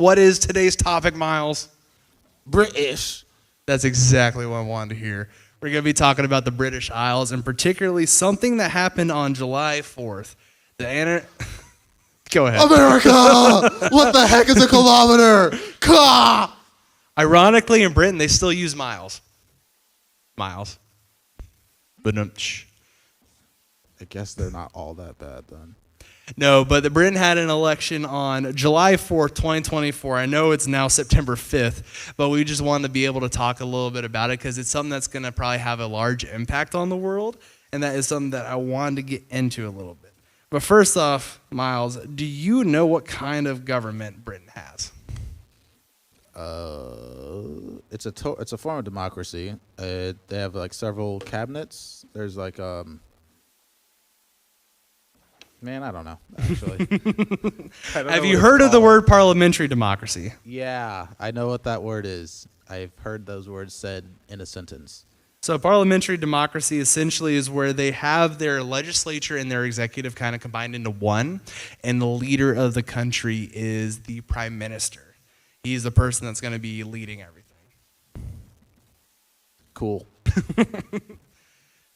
What is today's topic, Miles? British. That's exactly what I wanted to hear. We're going to be talking about the British Isles, and particularly something that happened on July 4th. Go ahead. America! What the heck is a kilometer? Ka! Ironically, in Britain, they still use miles. Miles. But I guess they're not all that bad then. no, but the Britain had an election on July 4th, 2024. I know it's now September 5th, but we just wanted to be able to talk a little bit about it because it's something that's going to probably have a large impact on the world, and that is something that I wanted to get into a little bit. But first off, Miles, do you know what kind of government Britain has? It's a form of democracy. They have like several cabinets. There's like man, I don't know actually. Have you heard of the word parliamentary democracy? Yeah, I know what that word is. I've heard those words said in a sentence. So parliamentary democracy essentially is where they have their legislature and their executive kind of combined into one, and the leader of the country is the prime minister. He's the person that's going to be leading everything. Cool.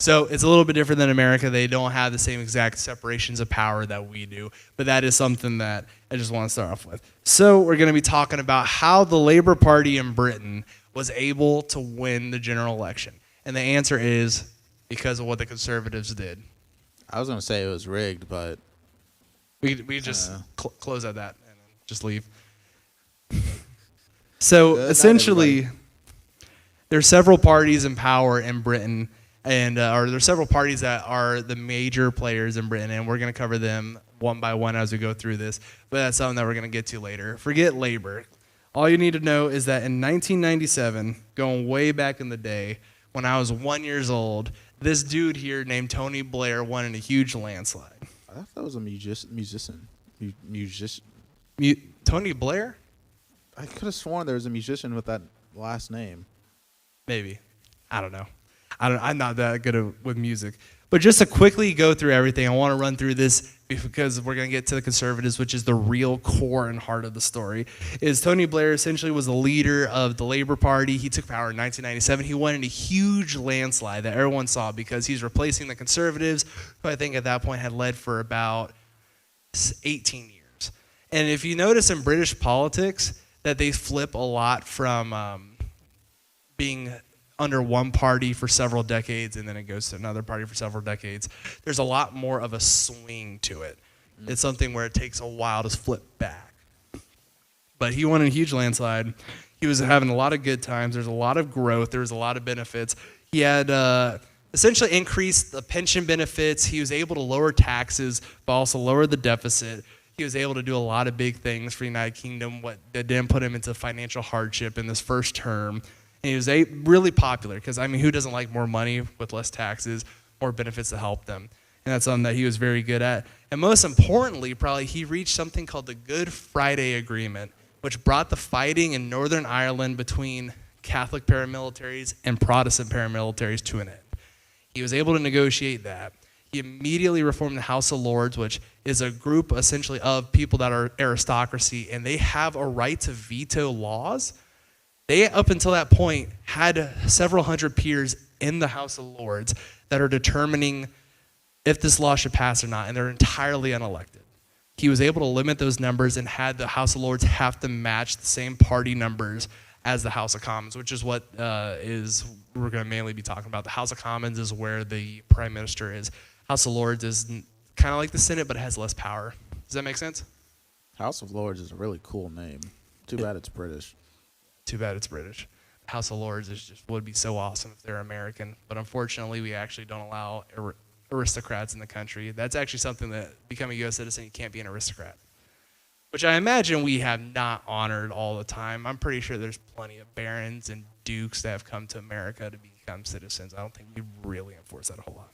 So it's a little bit different than America. They don't have the same exact separations of power that we do, but that is something that I just want to start off with. So we're going to be talking about how the Labour Party in Britain was able to win the general election. And the answer is because of what the Conservatives did. I was gonna say it was rigged, but We just close at that and then just leave. So Good night, essentially, there's several parties in power in Britain, and or there's several parties that are the major players in Britain, and we're going to cover them one by one as we go through this. But that's something that we're going to get to later. Forget Labour. All you need to know is that in 1997, going way back in the day, when I was 1 year old, this dude here named Tony Blair won in a huge landslide. I thought that was a musician. Tony Blair? I could have sworn there was a musician with that last name. Maybe. I don't know. I'm not that good with music. But just to quickly go through everything, I want to run through this because we're going to get to the Conservatives, which is the real core and heart of the story. Is Tony Blair essentially was the leader of the Labour Party. He took power in 1997. He won in a huge landslide that everyone saw because he's replacing the Conservatives, who I think at that point had led for about 18 years. And if you notice in British politics that they flip a lot from being under one party for several decades and then it goes to another party for several decades, there's a lot more of a swing to it. It's something where it takes a while to flip back. But he won in a huge landslide. He was having a lot of good times. There's a lot of growth. There was a lot of benefits. He had essentially increased the pension benefits. He was able to lower taxes, but also lower the deficit. He was able to do a lot of big things for the United Kingdom, that didn't put him into financial hardship in this first term. And he was really popular because, I mean, who doesn't like more money with less taxes, more benefits to help them? And that's something that he was very good at. And most importantly, probably, he reached something called the Good Friday Agreement, which brought the fighting in Northern Ireland between Catholic paramilitaries and Protestant paramilitaries to an end. He was able to negotiate that. He immediately reformed the House of Lords, which is a group essentially of people that are aristocracy, and they have a right to veto laws. They, up until that point, had several hundred peers in the House of Lords that are determining if this law should pass or not, and they're entirely unelected. He was able to limit those numbers and had the House of Lords have to match the same party numbers as the House of Commons, which is what we're going to mainly be talking about. The House of Commons is where the Prime Minister is. House of Lords is kind of like the Senate, but it has less power. Does that make sense? House of Lords is a really cool name. Too bad it's British. Too bad it's British. House of Lords would be so awesome if they're American, but unfortunately we actually don't allow aristocrats in the country. That's actually something that becoming a U.S. citizen, you can't be an aristocrat, which I imagine we have not honored all the time. I'm pretty sure there's plenty of barons and dukes that have come to America to become citizens. I don't think we really enforce that a whole lot.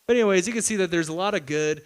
But anyways, you can see that there's a lot of good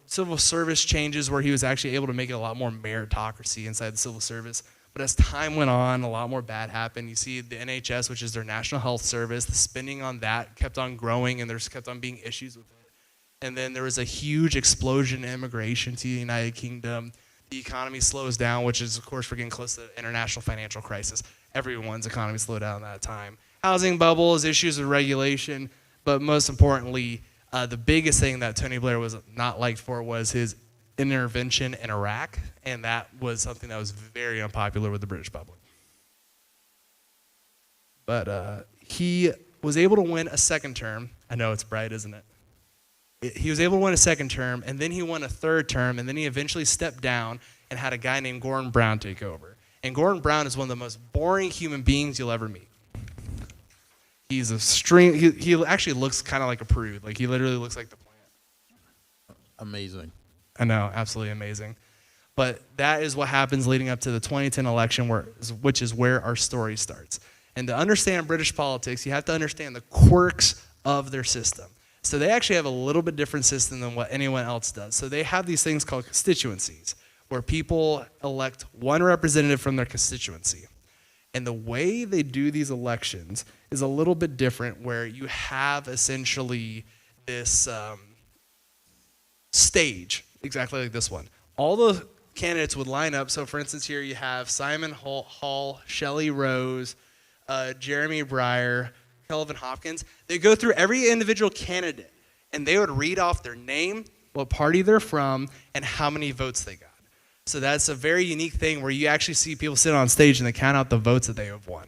civil service changes where he was actually able to make it a lot more meritocracy inside the civil service. But as time went on, a lot more bad happened. You see the NHS, which is their National Health Service, the spending on that kept on growing, and there's kept on being issues with it. And then there was a huge explosion in immigration to the United Kingdom the economy slows down, which is, of course, we're getting close to the international financial crisis. Everyone's economy slowed down at that time. Housing bubbles, issues with regulation, but most importantly, the biggest thing that Tony Blair was not liked for was his intervention in Iraq, and that was something that was very unpopular with the British public. But he was able to win a second term. I know it's bright, isn't it? He was able to win a second term, and then he won a third term, and then he eventually stepped down and had a guy named Gordon Brown take over. And Gordon Brown is one of the most boring human beings you'll ever meet. He's a he actually looks kind of like a prude. Like, he literally looks like the plant. Amazing. I know, absolutely amazing. But that is what happens leading up to the 2010 election, which is where our story starts. And to understand British politics, you have to understand the quirks of their system. So they actually have a little bit different system than what anyone else does. So they have these things called constituencies, where people elect one representative from their constituency. And the way they do these elections is a little bit different, where you have essentially this stage, exactly like this one. All the candidates would line up. So, for instance, here you have Simon Hall, Shelley Rose, Jeremy Breyer, Kelvin Hopkins. They go through every individual candidate, and they would read off their name, what party they're from, and how many votes they got. So that's a very unique thing where you actually see people sit on stage and they count out the votes that they have won.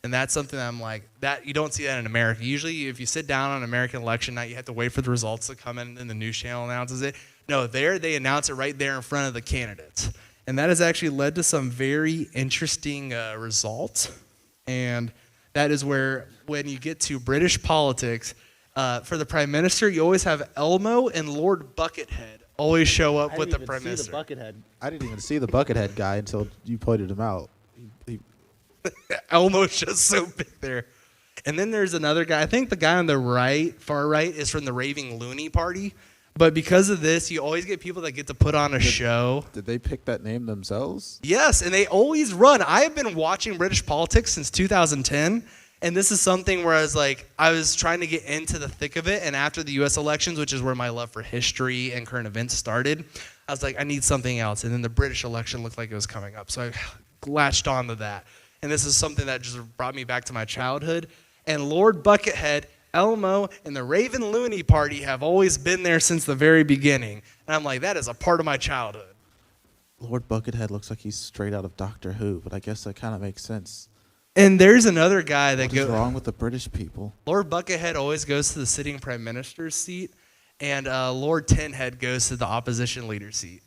And that's something that I'm like, that you don't see that in America. Usually if you sit down on American election night, you have to wait for the results to come in and the news channel announces it. No, there they announce it right there in front of the candidates. And that has actually led to some very interesting results. And that is where, when you get to British politics, for the Prime Minister, you always have Elmo and Lord Buckethead always show up with the Prime Minister. I didn't even see the Buckethead guy until you pointed him out. Elmo's just so big there. And then there's another guy. I think the guy on the right, far right, is from the Raving Loony Party. But because of this, you always get people that get to put on a show. Did they pick that name themselves? Yes, and they always run. I have been watching British politics since 2010, and this is something where I was trying to get into the thick of it, and after the U.S. elections, which is where my love for history and current events started, I was like, I need something else. And then the British election looked like it was coming up, so I latched onto that. And this is something that just brought me back to my childhood. And Lord Buckethead, Elmo, and the Raven Loony Party have always been there since the very beginning. And I'm like, that is a part of my childhood. Lord Buckethead looks like he's straight out of Doctor Who, but I guess that kind of makes sense. And there's another guy that goes. What's wrong with the British people? Lord Buckethead always goes to the sitting prime minister's seat, and Lord Tinhead goes to the opposition leader's seat.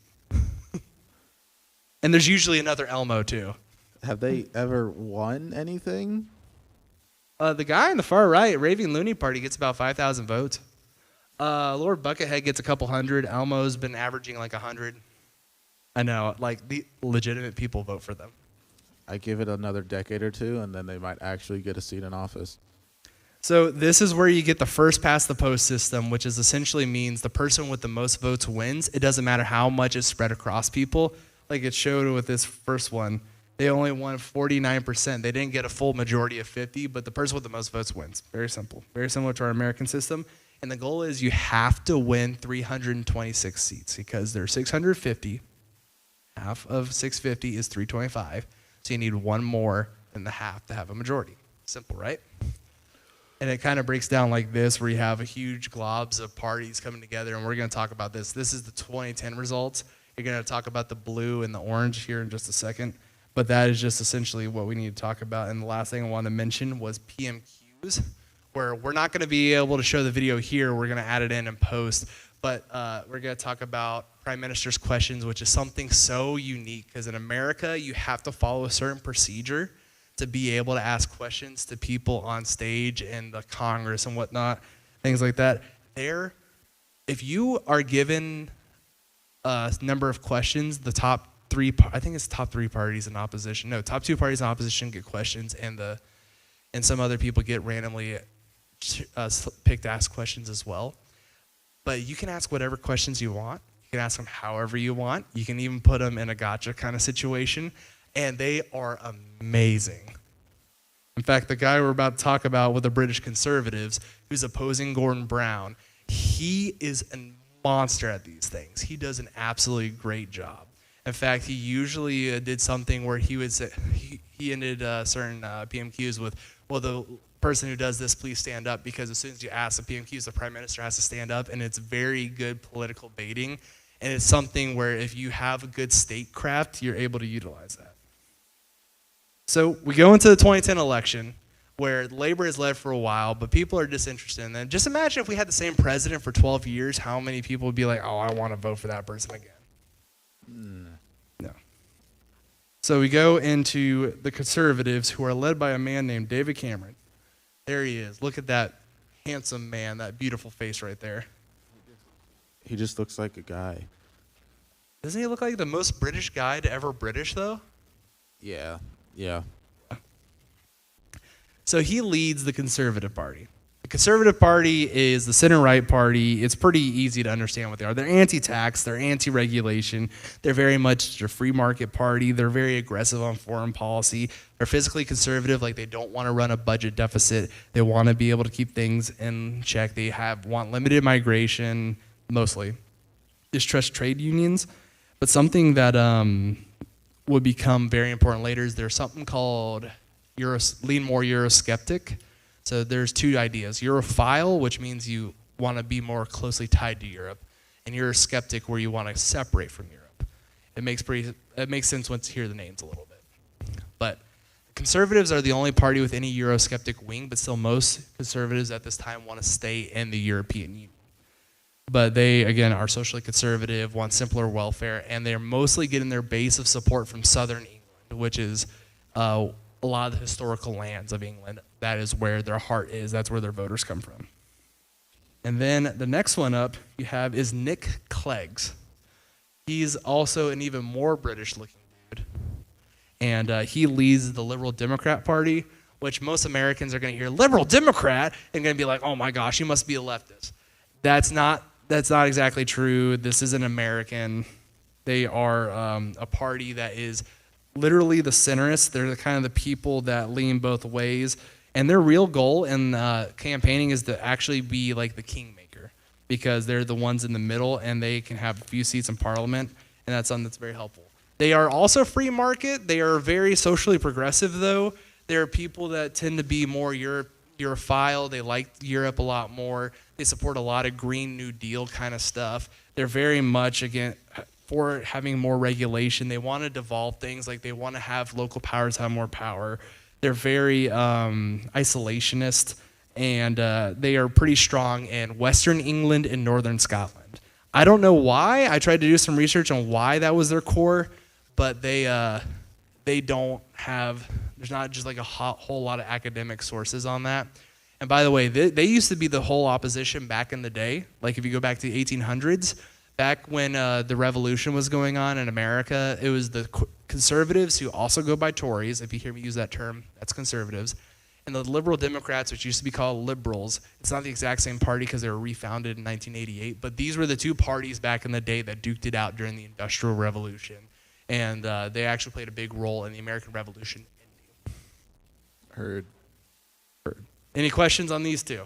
And there's usually another Elmo too. Have they ever won anything? The guy on the far right, Raving Loony Party, gets about 5,000 votes. Lord Buckethead gets a couple hundred. Elmo's been averaging like 100. I know, like the legitimate people vote for them. I give it another decade or two, and then they might actually get a seat in office. So this is where you get the first past the post system, which is essentially means the person with the most votes wins. It doesn't matter how much is spread across people. Like it showed with this first one. They only won 49%. They didn't get a full majority of 50, but the person with the most votes wins. Very simple. Very similar to our American system. And the goal is you have to win 326 seats because there are 650. Half of 650 is 325. So you need one more than the half to have a majority. Simple, right? And it kind of breaks down like this, where you have a huge globs of parties coming together, and we're going to talk about this. This is the 2010 results. You're going to talk about the blue and the orange here in just a second. But that is just essentially what we need to talk about. And the last thing I wanted to mention was PMQs, where we're not going to be able to show the video here. We're going to add it in and post. But we're going to talk about Prime Minister's questions, which is something so unique. Because in America, you have to follow a certain procedure to be able to ask questions to people on stage and the Congress and whatnot, things like that. If you are given a number of questions, the top three, I think it's top three parties in opposition. No, top two parties in opposition get questions, and some other people get randomly picked to ask questions as well. But you can ask whatever questions you want. You can ask them however you want. You can even put them in a gotcha kind of situation, and they are amazing. In fact, the guy we're about to talk about with the British Conservatives, who's opposing Gordon Brown, he is a monster at these things. He does an absolutely great job. In fact, he usually did something where he would say, he ended certain PMQs with, well, the person who does this, please stand up, because as soon as you ask the PMQs, the prime minister has to stand up, and it's very good political baiting. And it's something where if you have a good statecraft, you're able to utilize that. So we go into the 2010 election, where Labor has led for a while, but people are disinterested in them. Just imagine if we had the same president for 12 years, how many people would be like, oh, I want to vote for that person again? No. So we go into the Conservatives, who are led by a man named David Cameron. There he is. Look at that handsome man, that beautiful face right there. He just looks like a guy. Doesn't he look like the most British guy to ever British, though? Yeah. So he leads the Conservative Party. The Conservative Party is the center-right party. It's pretty easy to understand what they are. They're anti-tax. They're anti-regulation. They're very much a free market party. They're very aggressive on foreign policy. They're physically conservative, like they don't want to run a budget deficit. They want to be able to keep things in check. They want limited migration, mostly. Distrust trade unions. But something that would become very important later is there's something called lean more Eurosceptic. So there's two ideas. Europhile, which means you want to be more closely tied to Europe, and Eurosceptic, where you want to separate from Europe. It makes sense once you hear the names a little bit. But conservatives are the only party with any Eurosceptic wing, but still most conservatives at this time want to stay in the European Union. But they, again, are socially conservative, want simpler welfare, and they're mostly getting their base of support from southern England, which is a lot of the historical lands of England. That is where their heart is. That's where their voters come from. And then the next one up you have is Nick Clegg. He's also an even more British-looking dude. And he leads the Liberal Democrat Party, which most Americans are going to hear Liberal Democrat and going to be like, oh my gosh, you must be a leftist. That's not exactly true. This isn't American. They are a party that is literally the centrists. They're the kind of the people that lean both ways. And their real goal in campaigning is to actually be like the kingmaker, because they're the ones in the middle and they can have a few seats in parliament, and that's something that's very helpful. They are also free market. They are very socially progressive, though. There are people that tend to be more Europhile. They like Europe a lot more. They support a lot of Green New Deal kind of stuff. They're very much, again, for having more regulation. They want to devolve things. Like they want to have local powers have more power. They're very isolationist, and they are pretty strong in Western England and Northern Scotland. I don't know why. I tried to do some research on why that was their core, but they don't have, there's not just like a whole lot of academic sources on that. And by the way, they used to be the whole opposition back in the day. Like if you go back to the 1800s, back when the revolution was going on in America, it was the conservatives, who also go by Tories. If you hear me use that term, that's conservatives. And the Liberal Democrats, which used to be called liberals. It's not the exact same party because they were refounded in 1988, but these were the two parties back in the day that duked it out during the Industrial Revolution. And they actually played a big role in the American Revolution. Heard. Any questions on these two?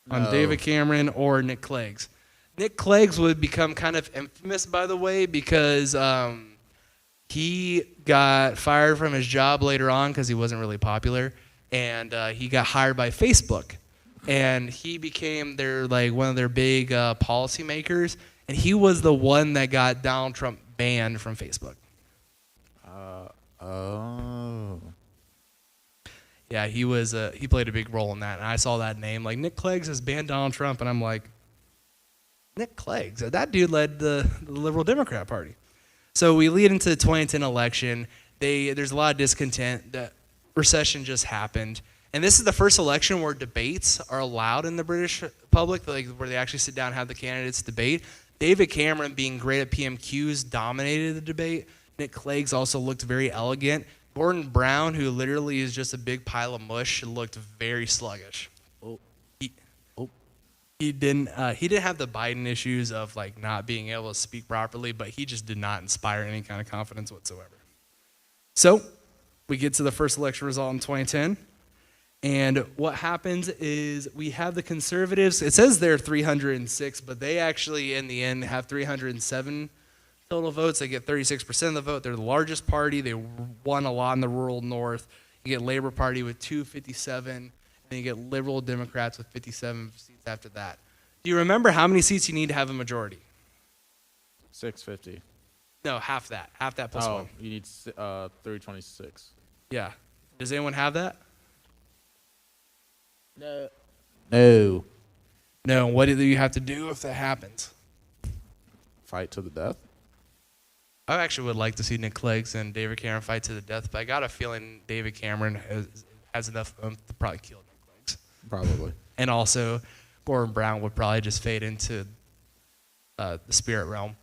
No. On David Cameron or Nick Clegg? Nick Clegg would become kind of infamous, by the way, because he got fired from his job later on because he wasn't really popular, and he got hired by Facebook, and he became one of their big policymakers, and he was the one that got Donald Trump banned from Facebook. Oh. Yeah, he played a big role in that, and I saw that name, like Nick Clegg has banned Donald Trump, and I'm like, Nick Clegg, that dude led the Liberal Democrat Party. So we lead into the 2010 election. There's a lot of discontent. The recession just happened. And this is the first election where debates are allowed in the British public, like where they actually sit down and have the candidates debate. David Cameron, being great at PMQs, dominated the debate. Nick Clegg also looked very elegant. Gordon Brown, who literally is just a big pile of mush, looked very sluggish. He didn't have the Biden issues of like not being able to speak properly, but he just did not inspire any kind of confidence whatsoever. So we get to the first election result in 2010, and what happens is we have the conservatives. It says they're 306, but they actually in the end have 307 Total votes, they get 36% of the vote. They're the largest party. They won a lot in the rural north. You get Labor Party with 257, and you get Liberal Democrats with 57 seats after that. Do you remember how many seats you need to have a majority? 650. No, half that. Half that plus one. You need 326. Yeah. Does anyone have that? No. No. What do you have to do if that happens? Fight to the death. I actually would like to see Nick Clegg and David Cameron fight to the death, but I got a feeling David Cameron has enough to probably kill Nick Clegg. Probably. And also, Gordon Brown would probably just fade into the spirit realm.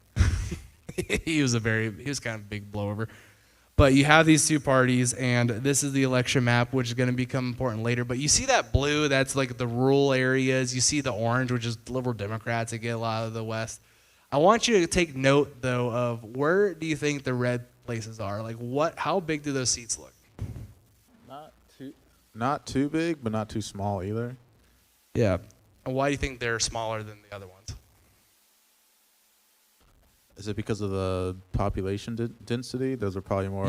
he was kind of a big blowover. But you have these two parties, and this is the election map, which is going to become important later. But you see that blue, that's like the rural areas. You see the orange, which is Liberal Democrats that get a lot of the West. I want you to take note, though, of where do you think the red places are? Like, how big do those seats look? Not too big, but not too small either. Yeah. And why do you think they're smaller than the other ones? Is it because of the population density? Those are probably more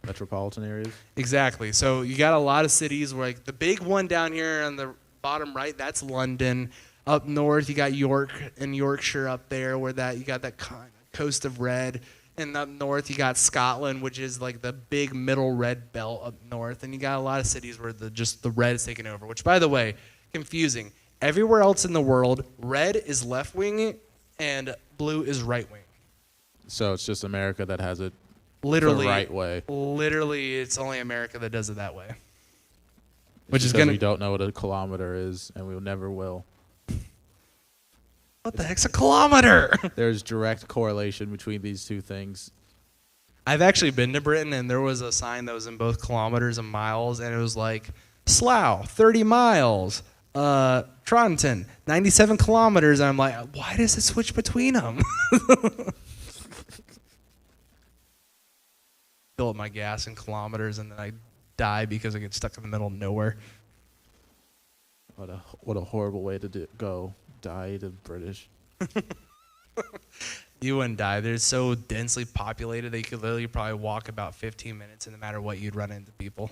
metropolitan areas. Exactly. So you got a lot of cities where, like, the big one down here on the bottom right, that's London. Up north, you got York and Yorkshire up there, where you got that coast of red. And up north, you got Scotland, which is like the big middle red belt up north. And you got a lot of cities where the red is taking over. Which, by the way, confusing. Everywhere else in the world, red is left wing and blue is right wing. So it's just America that has it literally the right way. Literally, it's only America that does it that way. We don't know what a kilometer is, and we never will. What the heck's a kilometer? There's direct correlation between these two things. I've actually been to Britain, and there was a sign that was in both kilometers and miles, and it was like, Slough, 30 miles. Tronton, 97 kilometers. And I'm like, why does it switch between them? Fill up my gas in kilometers, and then I die because I get stuck in the middle of nowhere. What a horrible way to go. Die to British. You wouldn't die. They're so densely populated that you could literally probably walk about 15 minutes, and no matter what, you'd run into people.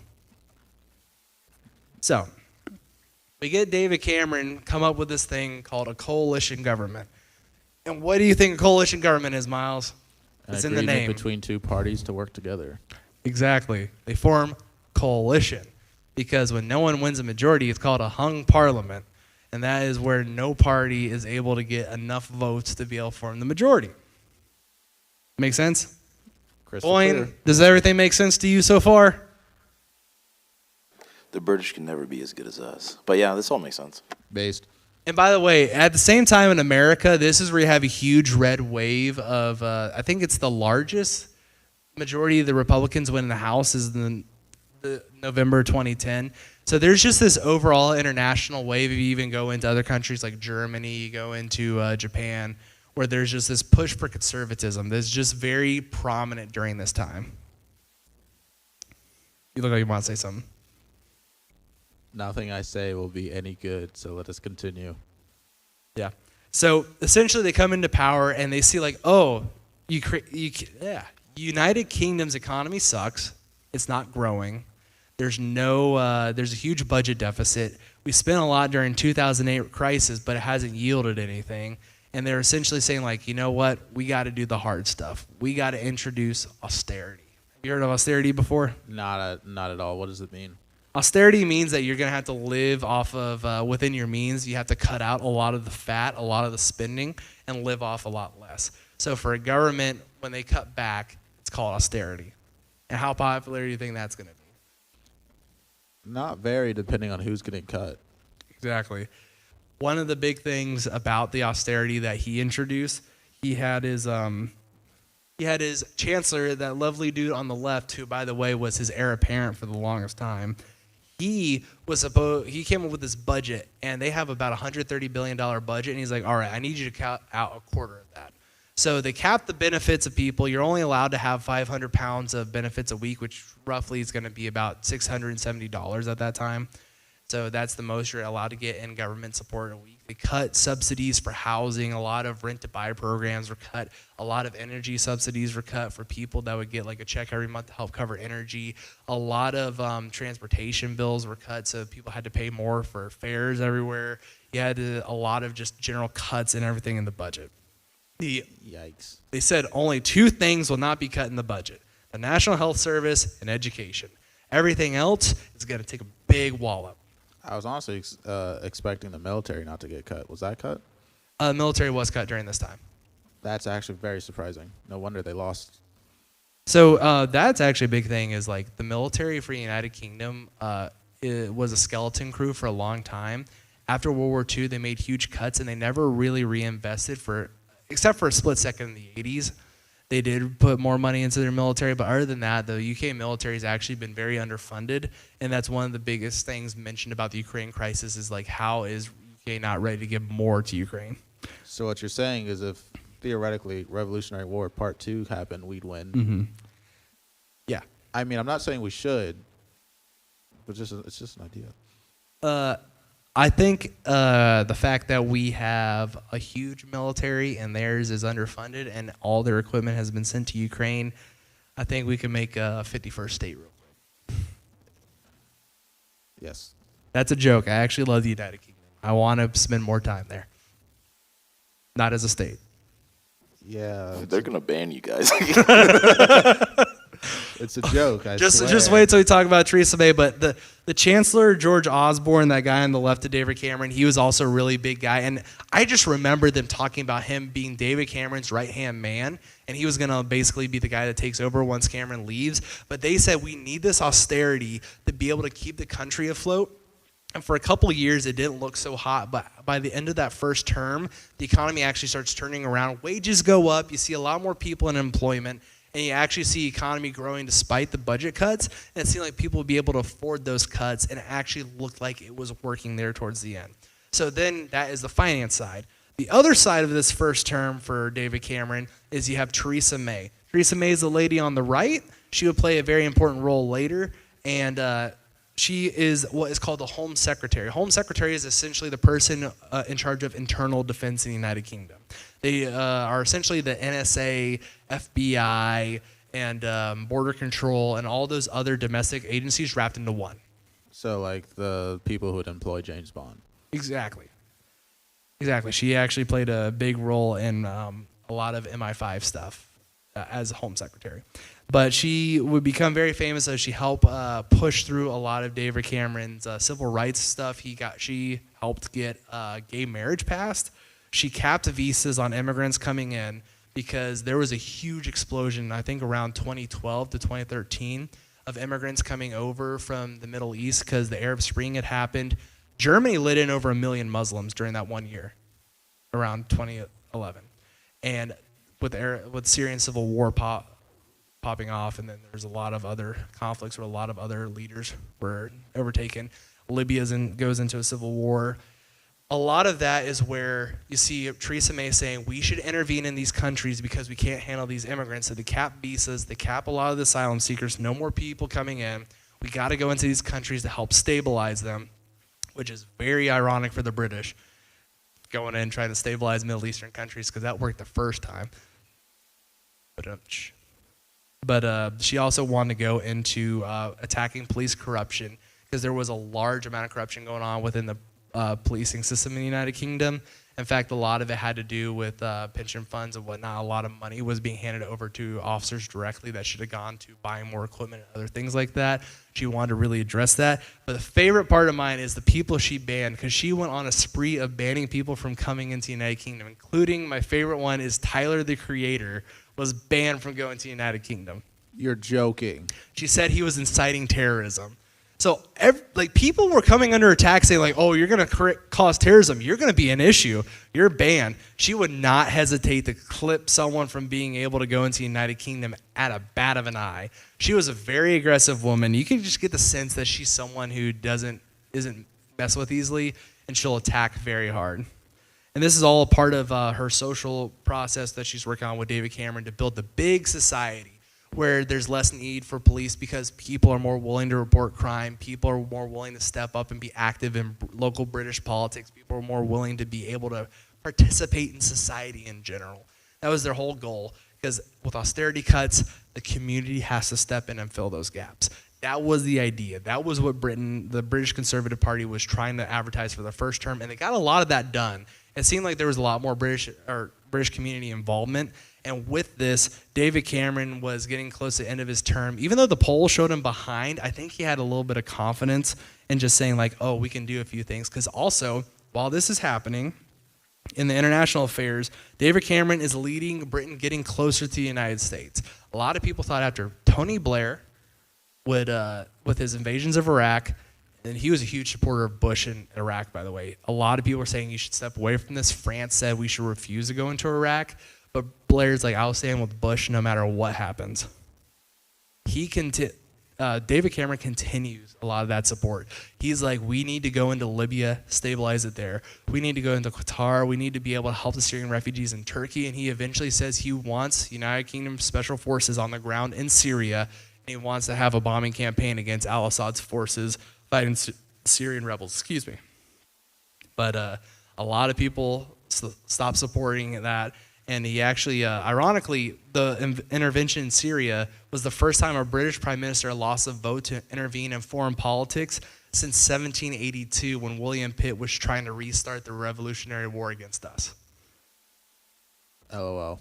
So, we get David Cameron come up with this thing called a coalition government. And what do you think a coalition government is, Miles? It's in the name. Between two parties to work together. Exactly. They form coalition. Because when no one wins a majority, it's called a hung parliament. And that is where no party is able to get enough votes to be able to form the majority. Make sense? Boyne, does everything make sense to you so far? The British can never be as good as us. But yeah, this all makes sense. Based. And by the way, at the same time in America, this is where you have a huge red wave of, I think it's the largest majority of the Republicans win in the House is in the November 2010. So there's just this overall international wave. If you even go into other countries like Germany, you go into Japan, where there's just this push for conservatism that's just very prominent during this time. You look like you want to say something. Nothing I say will be any good, so let us continue. Yeah. So essentially they come into power and they see like, oh, United Kingdom's economy sucks. It's not growing. There's a huge budget deficit. We spent a lot during 2008 crisis, but it hasn't yielded anything. And they're essentially saying like, you know what? We got to do the hard stuff. We got to introduce austerity. Have you heard of austerity before? Not at all. What does it mean? Austerity means that you're going to have to live off of within your means. You have to cut out a lot of the fat, a lot of the spending, and live off a lot less. So for a government, when they cut back, it's called austerity. And how popular do you think that's going to be? Not very, depending on who's getting cut. Exactly. One of the big things about the austerity that he introduced, he had his chancellor, that lovely dude on the left, who, by the way, was his heir apparent for the longest time. He came up with this budget, and they have about $130 billion budget, and he's like, all right, I need you to cut out a quarter of that. So they cap the benefits of people. You're only allowed to have 500 pounds of benefits a week, which roughly is going to be about $670 at that time. So that's the most you're allowed to get in government support a week. They cut subsidies for housing. A lot of rent-to-buy programs were cut. A lot of energy subsidies were cut for people that would get like a check every month to help cover energy. A lot of transportation bills were cut, so people had to pay more for fares everywhere. You had a lot of just general cuts and everything in the budget. Yikes. They said only 2 things will not be cut in the budget: the National Health Service and education. Everything else is going to take a big wallop. I was honestly expecting the military not to get cut. Was that cut? Military was cut during this time. That's actually very surprising. No wonder they lost. So that's actually a big thing, is like the military for the United Kingdom it was a skeleton crew for a long time. After World War II, they made huge cuts, and they never really reinvested except for a split second in the 80s. They did put more money into their military, but other than that, the UK military has actually been very underfunded, and that's one of the biggest things mentioned about the Ukraine crisis is like, how is UK not ready to give more to Ukraine? So what you're saying is, if theoretically Revolutionary War Part 2 happened, we'd win. Mm-hmm. Yeah. I mean, I'm not saying we should, but it's just an idea. I think the fact that we have a huge military and theirs is underfunded and all their equipment has been sent to Ukraine, I think we can make a 51st state real quick. Yes. That's a joke. I actually love the United Kingdom. I want to spend more time there. Not as a state. Yeah. They're going to ban you guys. It's a joke. I Just swear. wait till we talk about Theresa May. But the Chancellor, George Osborne, that guy on the left of David Cameron, he was also a really big guy. And I just remember them talking about him being David Cameron's right-hand man, and he was going to basically be the guy that takes over once Cameron leaves. But they said we need this austerity to be able to keep the country afloat. And for a couple of years, it didn't look so hot. But by the end of that first term, the economy actually starts turning around. Wages go up. You see a lot more people in employment. And you actually see economy growing despite the budget cuts. And it seemed like people would be able to afford those cuts, and it actually looked like it was working there towards the end. So then that is the finance side. The other side of this first term for David Cameron is you have Theresa May. Theresa May is the lady on the right. She would play a very important role later. And she is what is called the Home Secretary. Home Secretary is essentially the person in charge of internal defense in the United Kingdom. They are essentially the NSA, FBI, and Border Control, and all those other domestic agencies wrapped into one. So like the people who would employ James Bond. Exactly. She actually played a big role in a lot of MI5 stuff as Home Secretary. But she would become very famous as she helped push through a lot of David Cameron's civil rights stuff. She helped get gay marriage passed. She capped visas on immigrants coming in because there was a huge explosion, I think around 2012 to 2013, of immigrants coming over from the Middle East because the Arab Spring had happened. Germany let in over 1 million Muslims during that 1 year, around 2011. And with Syrian civil war popping off, and then there's a lot of other conflicts where a lot of other leaders were overtaken. Libya goes into a civil war. A lot of that is where you see Theresa May saying we should intervene in these countries because we can't handle these immigrants. So they cap visas, they cap a lot of the asylum seekers, no more people coming in. We got to go into these countries to help stabilize them, which is very ironic for the British, going in trying to stabilize Middle Eastern countries because that worked the first time. But she also wanted to go into attacking police corruption because there was a large amount of corruption going on within the policing system in the United Kingdom. In fact, a lot of it had to do with pension funds and whatnot. A lot of money was being handed over to officers directly that should have gone to buying more equipment and other things like that. She wanted to really address that. But the favorite part of mine is the people she banned, because she went on a spree of banning people from coming into the United Kingdom, including my favorite one is Tyler, the Creator, was banned from going to the United Kingdom. You're joking. She said he was inciting terrorism. So people were coming under attack saying like, oh, you're going to cause terrorism. You're going to be an issue. You're banned. She would not hesitate to clip someone from being able to go into the United Kingdom at a bat of an eye. She was a very aggressive woman. You can just get the sense that she's someone who isn't messed with easily, and she'll attack very hard. And this is all a part of her social process that she's working on with David Cameron to build the big society where there's less need for police because people are more willing to report crime. People are more willing to step up and be active in local British politics. People are more willing to be able to participate in society in general. That was their whole goal, because with austerity cuts, the community has to step in and fill those gaps. That was the idea. That was what the British Conservative Party was trying to advertise for the first term, and they got a lot of that done. It seemed like there was a lot more British community involvement, and with this, David Cameron was getting close to the end of his term. Even though the polls showed him behind, I think he had a little bit of confidence in just saying like, oh, we can do a few things. Because also, while this is happening in the international affairs, David Cameron is leading Britain getting closer to the United States. A lot of people thought after Tony Blair would, with his invasions of Iraq, and he was a huge supporter of Bush in Iraq, by the way. A lot of people were saying you should step away from this. France said we should refuse to go into Iraq. But Blair's like, I'll stand with Bush no matter what happens. David Cameron continues a lot of that support. He's like, we need to go into Libya, stabilize it there. We need to go into Qatar. We need to be able to help the Syrian refugees in Turkey. And he eventually says he wants United Kingdom special forces on the ground in Syria. And he wants to have a bombing campaign against al-Assad's forces fighting Syrian rebels. Excuse me. But a lot of people stopped supporting that. And he actually, ironically, the intervention in Syria was the first time a British prime minister lost a vote to intervene in foreign politics since 1782, when William Pitt was trying to restart the Revolutionary War against us. LOL.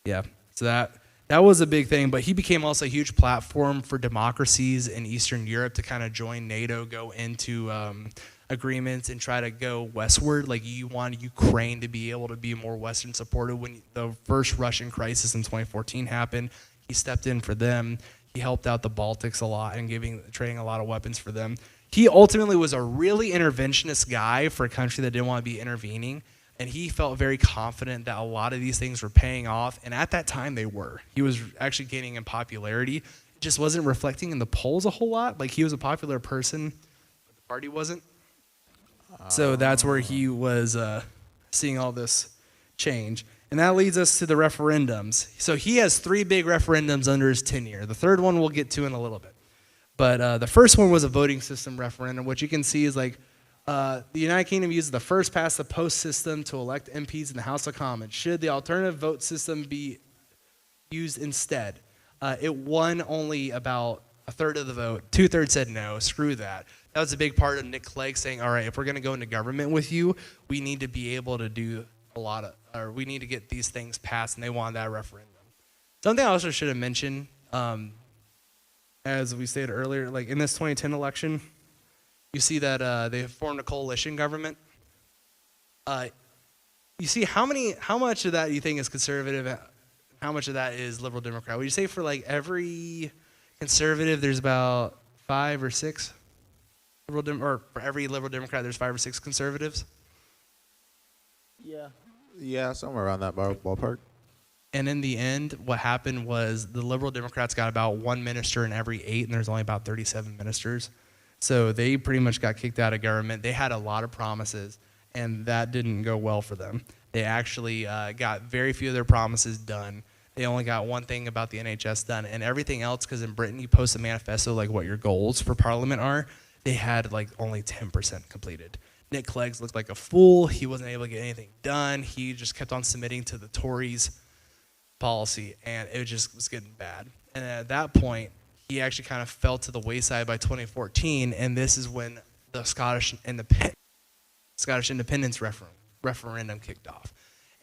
Yeah, so that was a big thing, but he became also a huge platform for democracies in Eastern Europe to kind of join NATO, go into agreements and try to go westward. Like, you wanted Ukraine to be able to be more Western supported. When the first Russian crisis in 2014 happened, he stepped in for them. He helped out the Baltics a lot and trading a lot of weapons for them. He ultimately was a really interventionist guy for a country that didn't want to be intervening, and he felt very confident that a lot of these things were paying off, and at that time they were. He was actually gaining in popularity. It just wasn't reflecting in the polls a whole lot. Like, he was a popular person, but the party wasn't. So that's where he was seeing all this change. And that leads us to the referendums. So he has 3 big referendums under his tenure. The third one we'll get to in a little bit. But the first one was a voting system referendum. What you can see is like the United Kingdom uses the first past the post system to elect MPs in the House of Commons. Should the alternative vote system be used instead? It won only about a third of the vote. 2/3 said no, screw that. That was a big part of Nick Clegg saying, all right, if we're going to go into government with you, we need to be able to do we need to get these things passed, and they wanted that referendum. Something I also should have mentioned, as we stated earlier, like in this 2010 election, you see that they formed a coalition government. You see how much of that you think is conservative, how much of that is liberal Democrat? Would you say for like every conservative, there's about 5 or 6? Or for every liberal Democrat, there's 5 or 6 conservatives? Yeah, somewhere around that ballpark. And in the end, what happened was the liberal Democrats got about 1 minister in every 8, and there's only about 37 ministers. So they pretty much got kicked out of government. They had a lot of promises, and that didn't go well for them. They actually got very few of their promises done. They only got one thing about the NHS done, and everything else, because in Britain you post a manifesto like what your goals for Parliament are, they had like only 10% completed. Nick Clegg looked like a fool. He wasn't able to get anything done. He just kept on submitting to the Tories policy, and it just was getting bad. And at that point, he actually kind of fell to the wayside by 2014, and this is when the Scottish independence referendum kicked off.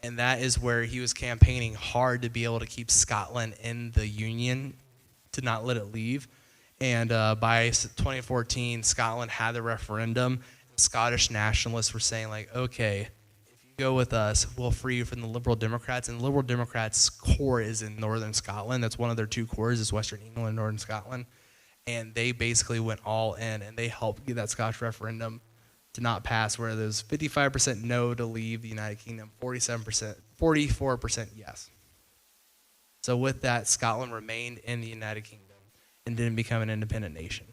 And that is where he was campaigning hard to be able to keep Scotland in the Union, to not let it leave. And by 2014, Scotland had the referendum. Scottish nationalists were saying, like, okay, if you go with us, we'll free you from the Liberal Democrats. And the Liberal Democrats' core is in northern Scotland. That's one of their 2 cores, is Western England and northern Scotland. And they basically went all in, and they helped get that Scottish referendum to not pass, where there's 55% no to leave the United Kingdom, 44% yes. So with that, Scotland remained in the United Kingdom and didn't become an independent nation.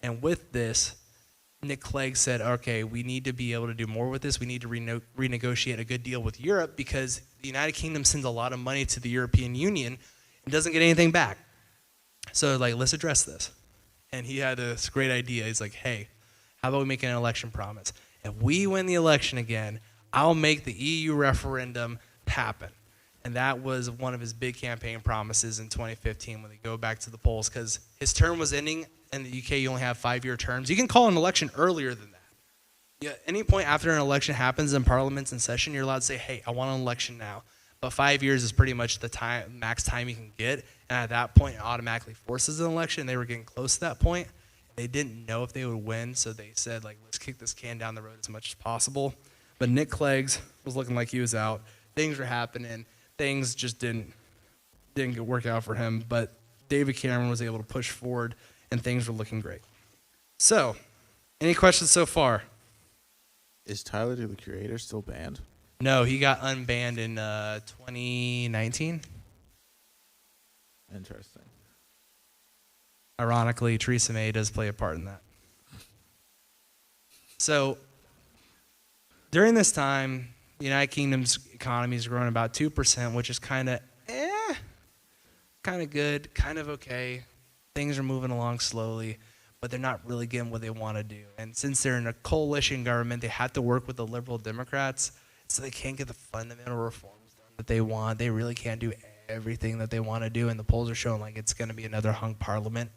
And with this, Nick Clegg said, okay, we need to be able to do more with this. We need to renegotiate a good deal with Europe, because the United Kingdom sends a lot of money to the European Union, and doesn't get anything back. So like, let's address this. And he had this great idea. He's like, hey, how about we make an election promise? If we win the election again, I'll make the EU referendum happen. And that was one of his big campaign promises in 2015 when they go back to the polls, because his term was ending. In the UK, you only have 5-year terms. You can call an election earlier than that. Yeah, any point after an election happens and Parliament's in session, you're allowed to say, hey, I want an election now. But 5 years is pretty much the time, max time you can get. And at that point, it automatically forces an election. They were getting close to that point. They didn't know if they would win, so they said, like, let's kick this can down the road as much as possible. But Nick Clegg was looking like he was out. Things were happening. Things just didn't work out for him. But David Cameron was able to push forward, and things were looking great. So, any questions so far? Is Tyler, the Creator, still banned? No, he got unbanned in 2019. Interesting. Ironically, Theresa May does play a part in that. So, during this time, the United Kingdom's economy is growing about 2%, which is kind of good, kind of okay. Things are moving along slowly, but they're not really getting what they want to do. And since they're in a coalition government, they have to work with the Liberal Democrats, so they can't get the fundamental reforms done that they want. They really can't do everything that they want to do, and the polls are showing like it's going to be another hung parliament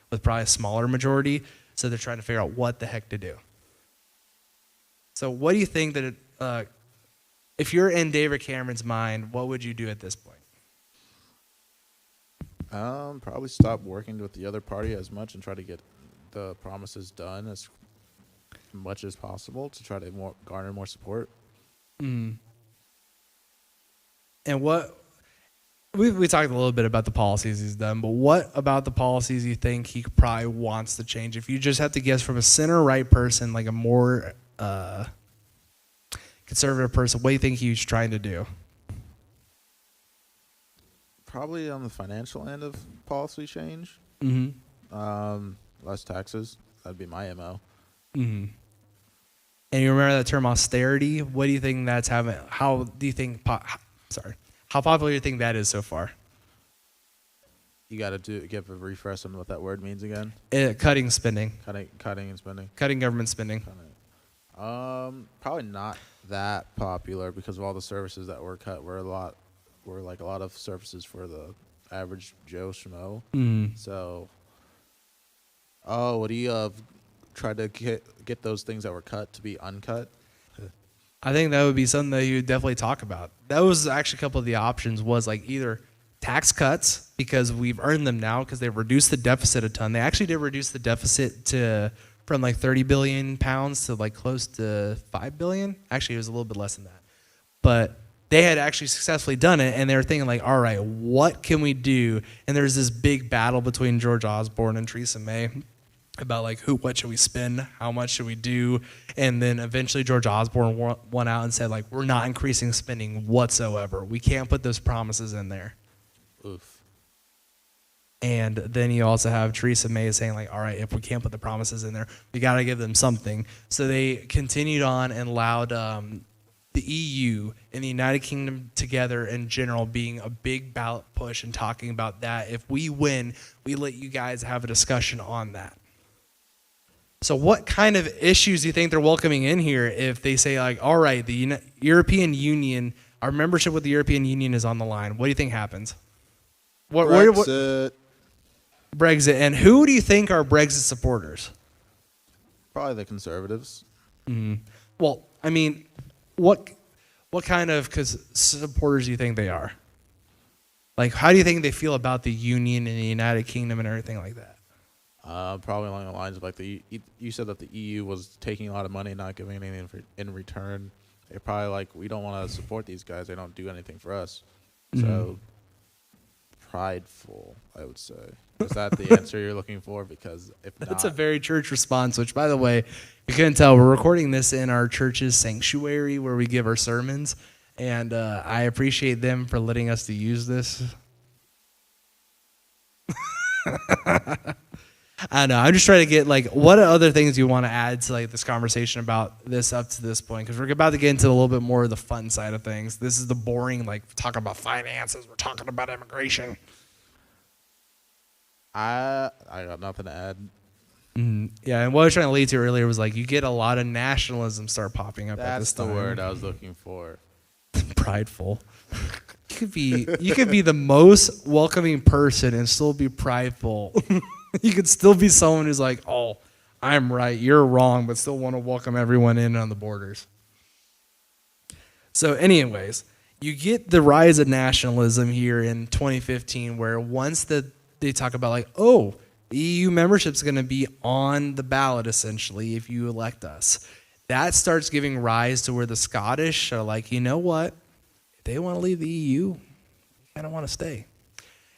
with probably a smaller majority, so they're trying to figure out what the heck to do. So what do you think that if you're in David Cameron's mind, what would you do at this point? Probably stop working with the other party as much and try to get the promises done as much as possible to try to garner more support. Mm. And what we talked a little bit about the policies he's done, but what about the policies you think he probably wants to change? If you just have to guess from a center-right person, like a more conservative person, what do you think he's trying to do? Probably on the financial end of policy change. Mm-hmm. Less taxes. That'd be my MO. Mm-hmm. And you remember that term austerity? What do you think that's having? How do you think? How popular do you think that is so far? You got to give a refresh on what that word means again. Cutting spending. Cutting and spending. Cutting government spending. Probably not that popular because of all the services that were cut were like a lot of services for the average Joe Schmo. Mm. So, would he try to get those things that were cut to be uncut? I think that would be something that you would definitely talk about. That was actually a couple of the options was like either tax cuts because we've earned them now because they've reduced the deficit a ton. They actually did reduce the deficit from like 30 billion pounds to like close to 5 billion. Actually, it was a little bit less than that. But they had actually successfully done it, and they were thinking like, all right, what can we do? And there's this big battle between George Osborne and Theresa May about like what should we spend, how much should we do, and then eventually George Osborne went out and said like we're not increasing spending whatsoever. We can't put those promises in there. Oof. And then you also have Theresa May saying like, all right, if we can't put the promises in there, we got to give them something. So they continued on and allowed the EU and the United Kingdom together in general being a big ballot push and talking about that. If we win, we let you guys have a discussion on that. So what kind of issues do you think they're welcoming in here if they say like, all right, the European Union, our membership with the European Union is on the line. What do you think happens? Brexit. Brexit. And who do you think are Brexit supporters? Probably the conservatives. Mm-hmm. Well, I mean, what kind of supporters do you think they are? Like, how do you think they feel about the Union and the United Kingdom and everything like that? Probably along the lines of like you said that the EU was taking a lot of money, not giving anything in return. They're probably like, we don't want to support these guys. They don't do anything for us. Mm-hmm. So prideful, I would say. Is that the answer you're looking for? Because if not, that's a very church response. Which, by the way, you couldn't tell, we're recording this in our church's sanctuary where we give our sermons, and I appreciate them for letting us to use this. I know. I'm just trying to get like, what other things do you want to add to like this conversation about this up to this point? Because we're about to get into a little bit more of the fun side of things. This is the boring, like talking about finances. We're talking about immigration. I got nothing to add. Yeah, and what I was trying to lead to earlier was like you get a lot of nationalism start popping up at this That's the time. word I was looking for. Prideful. You could be the most welcoming person and still be prideful. You could still be someone who's like, "Oh, I'm right, you're wrong," but still want to welcome everyone in on the borders. So, anyways, you get the rise of nationalism here in 2015, where once they talk about like, oh, EU membership is going to be on the ballot essentially if you elect us. That starts giving rise to where the Scottish are like, you know what? If they want to leave the EU, I don't want to stay.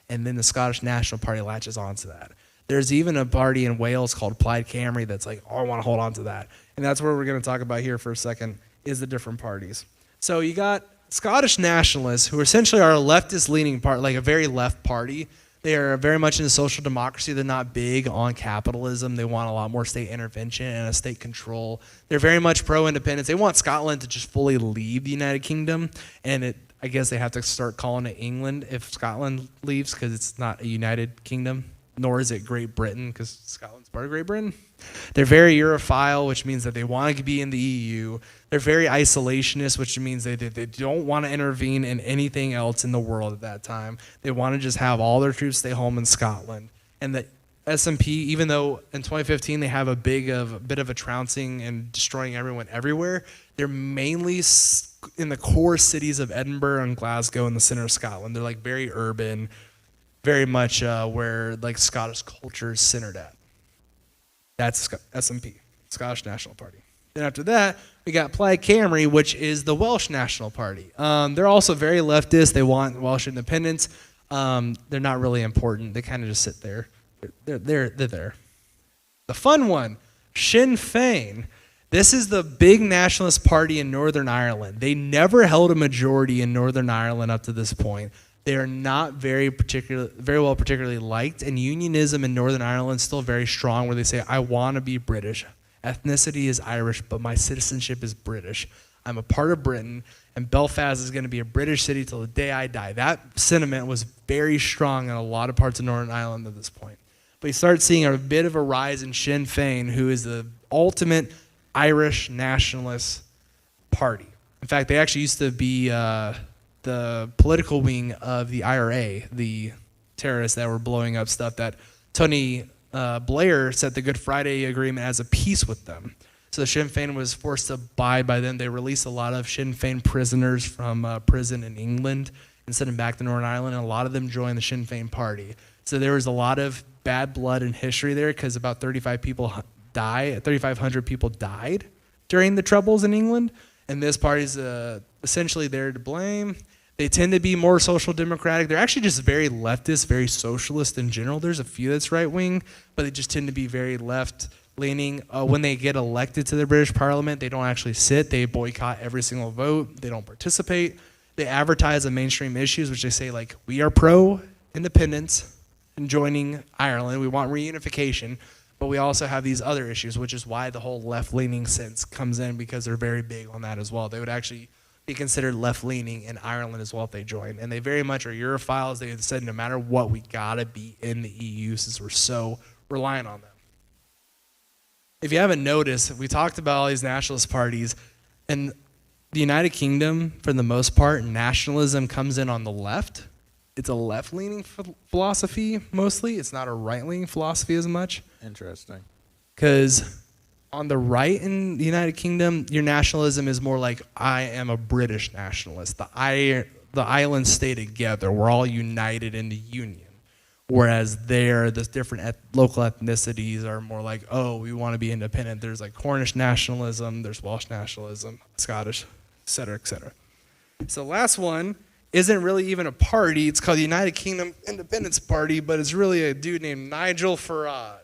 And then the Scottish National Party latches onto that. There's even a party in Wales called Plaid Cymru that's like, oh, I want to hold on to that. And that's where we're going to talk about here for a second, is the different parties. So you got Scottish nationalists, who essentially are a leftist-leaning part, like a very left party. They are very much into social democracy. They're not big on capitalism. They want a lot more state intervention and a state control. They're very much pro-independence. They want Scotland to just fully leave the United Kingdom, and I guess they have to start calling it England if Scotland leaves, because it's not a United Kingdom, nor is it Great Britain, because Scotland's part of Great Britain. They're very Europhile, which means that they want to be in the EU. They're very isolationist, which means they don't want to intervene in anything else in the world at that time. They want to just have all their troops stay home in Scotland. And the SNP, even though in 2015 they have a bit of a trouncing and destroying everyone everywhere, they're mainly in the core cities of Edinburgh and Glasgow in the center of Scotland. They're like very urban, very much where like Scottish culture is centered at. That's SNP, Scottish National Party. Then after that, we got Plaid Cymru, which is the Welsh National Party. They're also very leftist. They want Welsh independence. They're not really important. They kind of just sit there. They're there. The fun one, Sinn Féin. This is the big nationalist party in Northern Ireland. They never held a majority in Northern Ireland up to this point. They are not very well particularly liked, and unionism in Northern Ireland is still very strong, where they say, I want to be British. Ethnicity is Irish, but my citizenship is British. I'm a part of Britain, and Belfast is going to be a British city till the day I die. That sentiment was very strong in a lot of parts of Northern Ireland at this point. But you start seeing a bit of a rise in Sinn Féin, who is the ultimate Irish nationalist party. In fact, they actually used to be the political wing of the IRA, the terrorists that were blowing up stuff that Tony Blair set the Good Friday Agreement as a peace with them. So Sinn Féin was forced to abide by them. They released a lot of Sinn Féin prisoners from prison in England and sent them back to Northern Ireland, and a lot of them joined the Sinn Féin party. So there was a lot of bad blood in history there, because about 3,500 people died during the Troubles in England, and this party's essentially there to blame. They tend to be more social democratic. They're actually just very leftist, very socialist in general. There's a few that's right wing, but they just tend to be very left leaning. When they get elected to the British Parliament, they don't actually sit. They boycott every single vote. They don't participate. They advertise on mainstream issues, which they say like, we are pro-independence and joining Ireland. We want reunification, but we also have these other issues, which is why the whole left-leaning sense comes in, because they're very big on that as well. They would actually be considered left-leaning in Ireland as well if they join. And they very much are Europhiles. They said no matter what, we gotta be in the EU since we're so reliant on them. If you haven't noticed, we talked about all these nationalist parties, and the United Kingdom, for the most part, nationalism comes in on the left. It's a left-leaning philosophy mostly. It's not a right-leaning philosophy as much. Interesting. Because on the right in the United Kingdom, your nationalism is more like, I am a British nationalist. The islands stay together. We're all united in the union. Whereas there, the different local ethnicities are more like, oh, we want to be independent. There's like Cornish nationalism, there's Welsh nationalism, Scottish, et cetera, et cetera. So the last one isn't really even a party. It's called the United Kingdom Independence Party, but it's really a dude named Nigel Farage.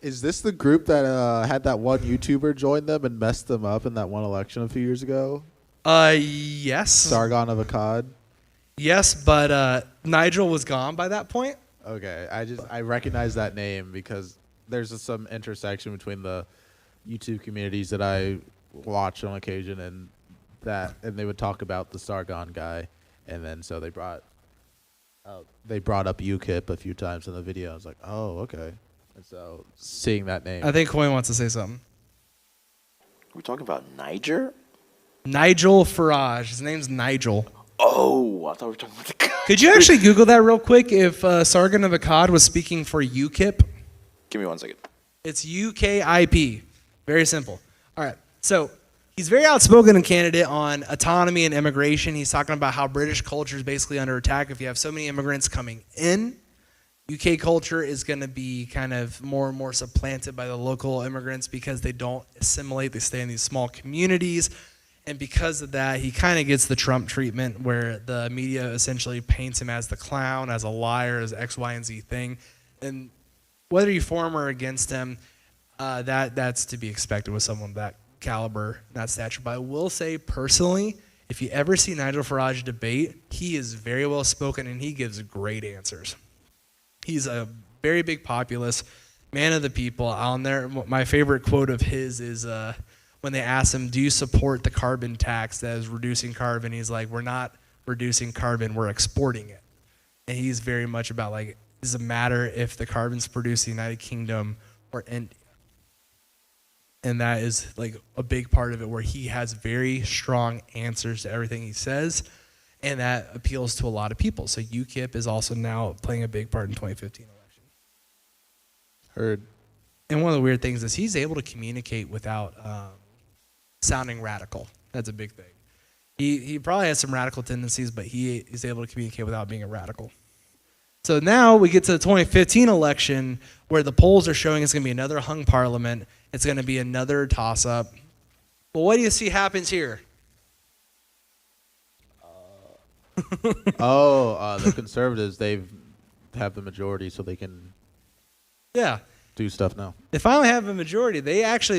Is this the group that had that one YouTuber join them and messed them up in that one election a few years ago? Yes. Sargon of Akkad? Yes, but Nigel was gone by that point. Okay, I recognize that name because there's some intersection between the YouTube communities that I watch on occasion and they would talk about the Sargon guy, and then so they brought they brought up UKIP a few times in the video. I was like, oh, okay. And so seeing that name, I think Coin wants to say something. We're talking about Niger? Nigel Farage. His name's Nigel. Oh, I thought we were talking about the guy. Could you actually Google that real quick if Sargon of Akkad was speaking for UKIP? Give me 1 second. It's UKIP. Very simple. All right. So he's very outspoken candidate on autonomy and immigration. He's talking about how British culture is basically under attack. If you have so many immigrants coming in, UK culture is going to be kind of more and more supplanted by the local immigrants because they don't assimilate. They stay in these small communities. And because of that, he kind of gets the Trump treatment where the media essentially paints him as the clown, as a liar, as X, Y, and Z thing. And whether you for him or against him, that's to be expected with someone of that caliber, that stature. But I will say personally, if you ever see Nigel Farage debate, he is very well spoken and he gives great answers. He's a very big populist, man of the people. On there, my favorite quote of his is when they ask him, "Do you support the carbon tax that is reducing carbon?" He's like, "We're not reducing carbon, we're exporting it." And he's very much about like, it doesn't matter if the carbon's produced in the United Kingdom or India. And that is like a big part of it where he has very strong answers to everything he says. And that appeals to a lot of people. So UKIP is also now playing a big part in 2015 election. heard. And one of the weird things is he's able to communicate without sounding radical. That's a big thing. He probably has some radical tendencies, but he is able to communicate without being a radical. So now we get to the 2015 election where the polls are showing it's going to be another hung parliament. It's going to be another toss-up. Well, what do you see happens here? The conservatives, they have the majority so they can Yeah. do stuff now. They finally have a majority.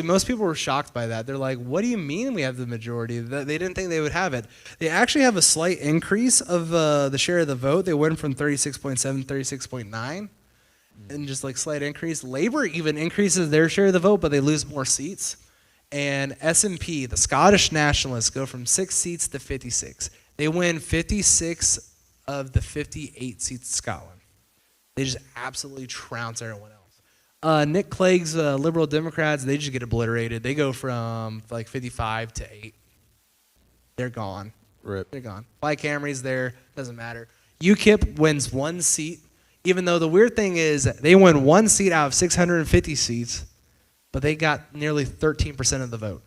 Most people were shocked by that. They're like, what do you mean we have the majority? They didn't think they would have it. They actually have a slight increase of the share of the vote. They went from 36.7 to 36.9, and just like slight increase. Labour even increases their share of the vote, but they lose more seats. And SNP, the Scottish Nationalists, go from 6 seats to 56. They win 56 of the 58 seats in Scotland. They just absolutely trounce everyone else. Nick Clegg's Liberal Democrats, they just get obliterated. They go from like 55 to 8. They're gone. Rip. They're gone. Plaid Cymru's there. Doesn't matter. UKIP wins 1 seat, even though the weird thing is they win 1 seat out of 650 seats, but they got nearly 13% of the vote.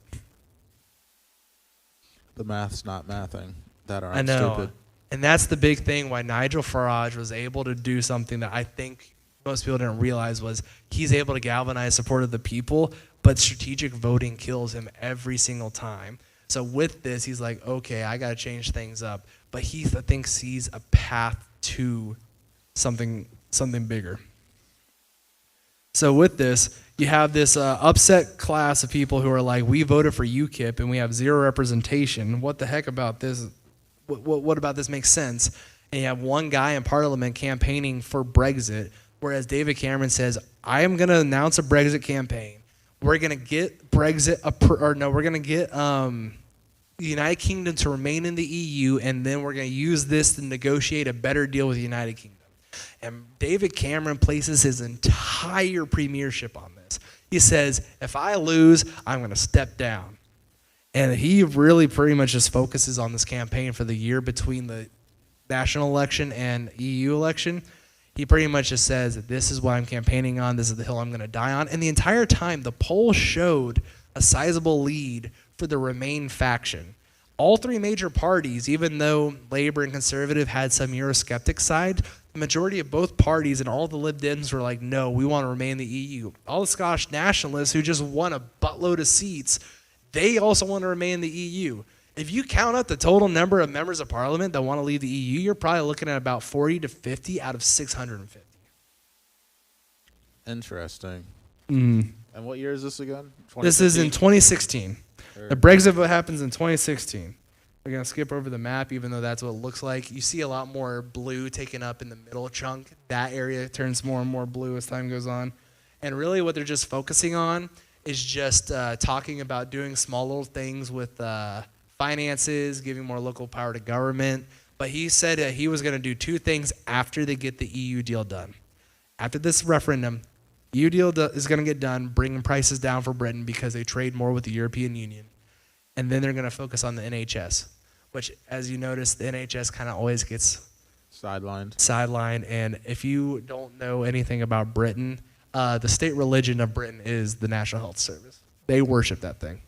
The math's not mathing. That I aren't know. stupid. And that's the big thing why Nigel Farage was able to do something that I think most people didn't realize was he's able to galvanize support of the people, but strategic voting kills him every single time. So with this, he's like, okay, I got to change things up. But he, I think, sees a path to something bigger. So with this, you have this upset class of people who are like, we voted for UKIP and we have 0 representation. What the heck about this? What about this makes sense? And you have one guy in Parliament campaigning for Brexit, whereas David Cameron says, I am going to announce a Brexit campaign. We're going to get Brexit, we're going to get the United Kingdom to remain in the EU, and then we're going to use this to negotiate a better deal with the United Kingdom. And David Cameron places his entire premiership on this. He says, if I lose, I'm going to step down. And he really pretty much just focuses on this campaign for the year between the national election and EU election. He pretty much just says, this is what I'm campaigning on, this is the hill I'm going to die on. And the entire time, the poll showed a sizable lead for the Remain faction. All 3 major parties, even though Labour and Conservative had some Eurosceptic side, the majority of both parties and all the Lib Dems were like, no, we want to remain in the EU. All the Scottish nationalists who just won a buttload of seats, they also want to remain in the EU. If you count up the total number of members of parliament that want to leave the EU, you're probably looking at about 40 to 50 out of 650. Interesting. Mm. And what year is this again? This is in 2016. The Brexit vote happens in 2016. We're going to skip over the map, even though that's what it looks like. You see a lot more blue taken up in the middle chunk. That area turns more and more blue as time goes on. And really what they're just focusing on is just talking about doing small little things with finances, giving more local power to government, But he said that he was going to do two things after they get the EU deal done. After this referendum, EU deal is going to get done, bringing prices down for Britain because they trade more with the European Union. And then they're going to focus on the NHS, which, as you notice, the NHS kind of always gets sidelined. And if you don't know anything about Britain, the state religion of Britain is the National Health Service. They worship that thing.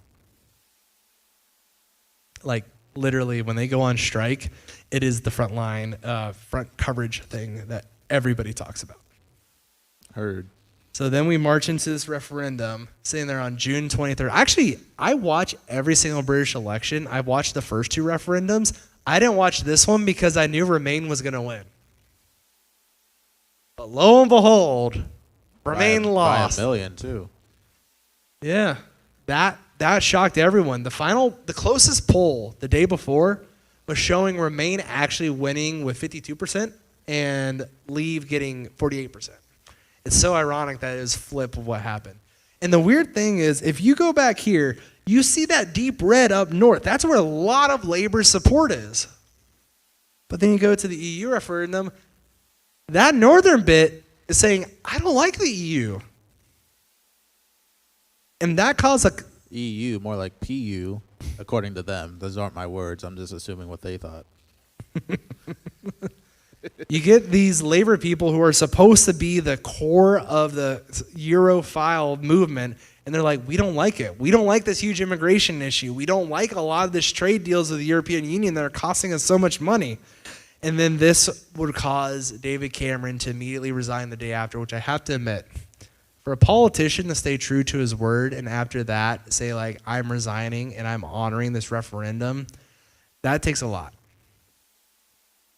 Like, literally, when they go on strike, it is the front coverage thing that everybody talks about. Heard. So then we march into this referendum, sitting there on June 23rd. Actually, I watch every single British election. I've watched the first two referendums. I didn't watch this one because I knew Remain was going to win. But lo and behold, Remain lost. By a million, too. Yeah. That shocked everyone. The closest poll the day before was showing Remain actually winning with 52% and Leave getting 48%. It's so ironic that it was flip of what happened. And the weird thing is, if you go back here, you see that deep red up north. That's where a lot of Labour's support is. But then you go to the EU referendum, that northern bit is saying, I don't like the EU. And that caused a... EU, more like PU, according to them. Those aren't my words. I'm just assuming what they thought. You get these Labour people who are supposed to be the core of the Europhile movement, and they're like, we don't like it. We don't like this huge immigration issue. We don't like a lot of this trade deals with the European Union that are costing us so much money. And then this would cause David Cameron to immediately resign the day after, which I have to admit, for a politician to stay true to his word and after that say, like, I'm resigning and I'm honoring this referendum, that takes a lot.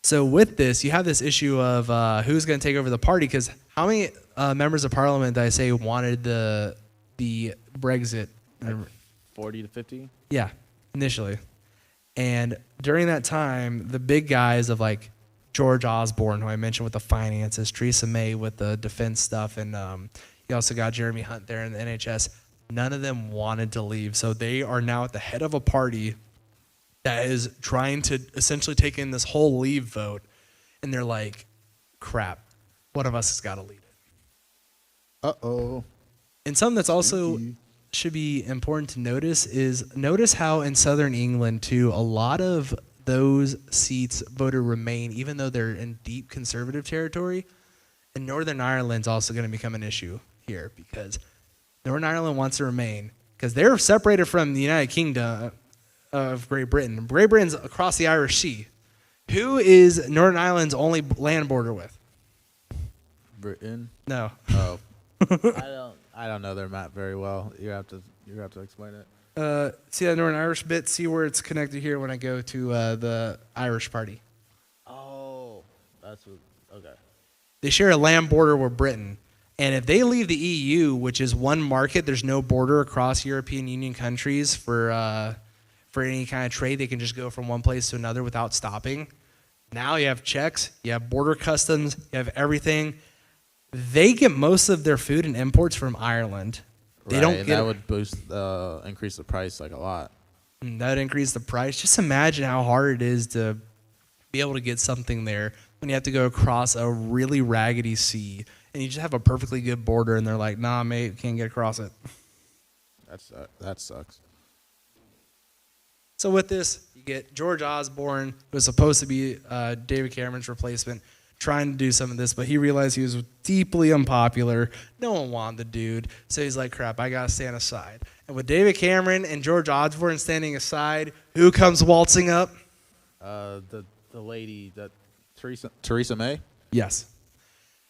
So with this, you have this issue of who's going to take over the party, because how many members of parliament did I say wanted the Brexit? 40 to 50? Yeah, initially. And during that time, the big guys of like George Osborne, who I mentioned with the finances, Theresa May with the defense stuff, and you also got Jeremy Hunt there in the NHS, none of them wanted to leave. So they are now at the head of a party that is trying to essentially take in this whole leave vote. And they're like, crap, one of us has got to lead it. Uh-oh. And something that's also should be important to notice is notice how in southern England, too, a lot of those seats voted Remain, even though they're in deep conservative territory. And Northern Ireland's also going to become an issue here because Northern Ireland wants to remain because they're separated from the United Kingdom of Great Britain. Great Britain's across the Irish Sea. Who is Northern Ireland's only land border with? Britain? No. Oh. I don't know their map very well. You have to explain it. See that Northern Irish bit? See where it's connected here when I go to the Irish party. Oh, that's what, okay. They share a land border with Britain. And if they leave the EU, which is one market, there's no border across European Union countries for any kind of trade. They can just go from one place to another without stopping. Now you have checks, you have border customs, you have everything. They get most of their food and imports from Ireland. They don't get that would boost, increase the price like a lot. That would increase the price. Just imagine how hard it is to be able to get something there when you have to go across a really raggedy sea and you just have a perfectly good border and they're like, nah, mate, can't get across it. That sucks. So with this, you get George Osborne, who was supposed to be David Cameron's replacement, trying to do some of this, but he realized he was deeply unpopular. No one wanted the dude. So he's like, crap, I got to stand aside. And with David Cameron and George Osborne standing aside, who comes waltzing up? The lady, that Theresa May? Yes.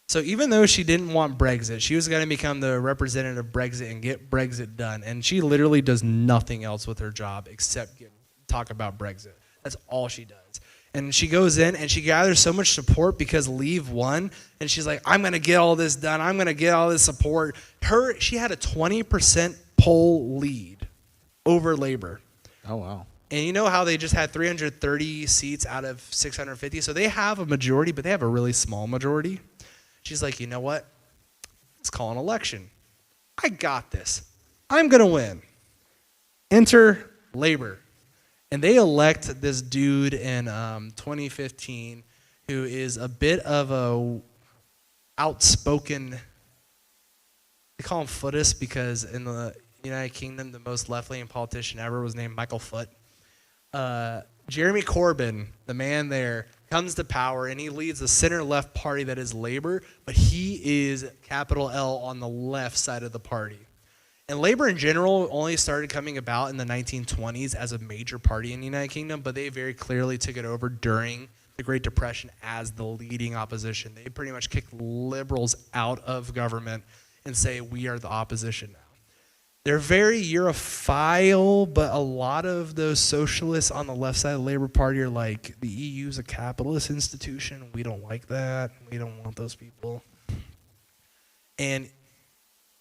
So even though she didn't want Brexit, she was going to become the representative of Brexit and get Brexit done. And she literally does nothing else with her job except talk about Brexit. That's all she does. And she goes in and she gathers so much support because Leave won. And she's like, I'm going to get all this done. I'm going to get all this support. She had a 20% poll lead over Labour. Oh, wow. And you know how they just had 330 seats out of 650? So they have a majority, but they have a really small majority. She's like, you know what? Let's call an election. I got this. I'm going to win. Enter Labour. And they elect this dude in 2015 who is a bit of a outspoken, they call him Footist because in the United Kingdom, the most left-leaning politician ever was named Michael Foot. Jeremy Corbyn, the man there, comes to power, and he leads the center-left party that is Labour, but he is capital L on the left side of the party. And Labour in general only started coming about in the 1920s as a major party in the United Kingdom, but they very clearly took it over during the Great Depression as the leading opposition. They pretty much kicked liberals out of government and say, we are the opposition now. They're very Europhile, but a lot of those socialists on the left side of the Labour Party are like, the EU is a capitalist institution. We don't like that. We don't want those people. And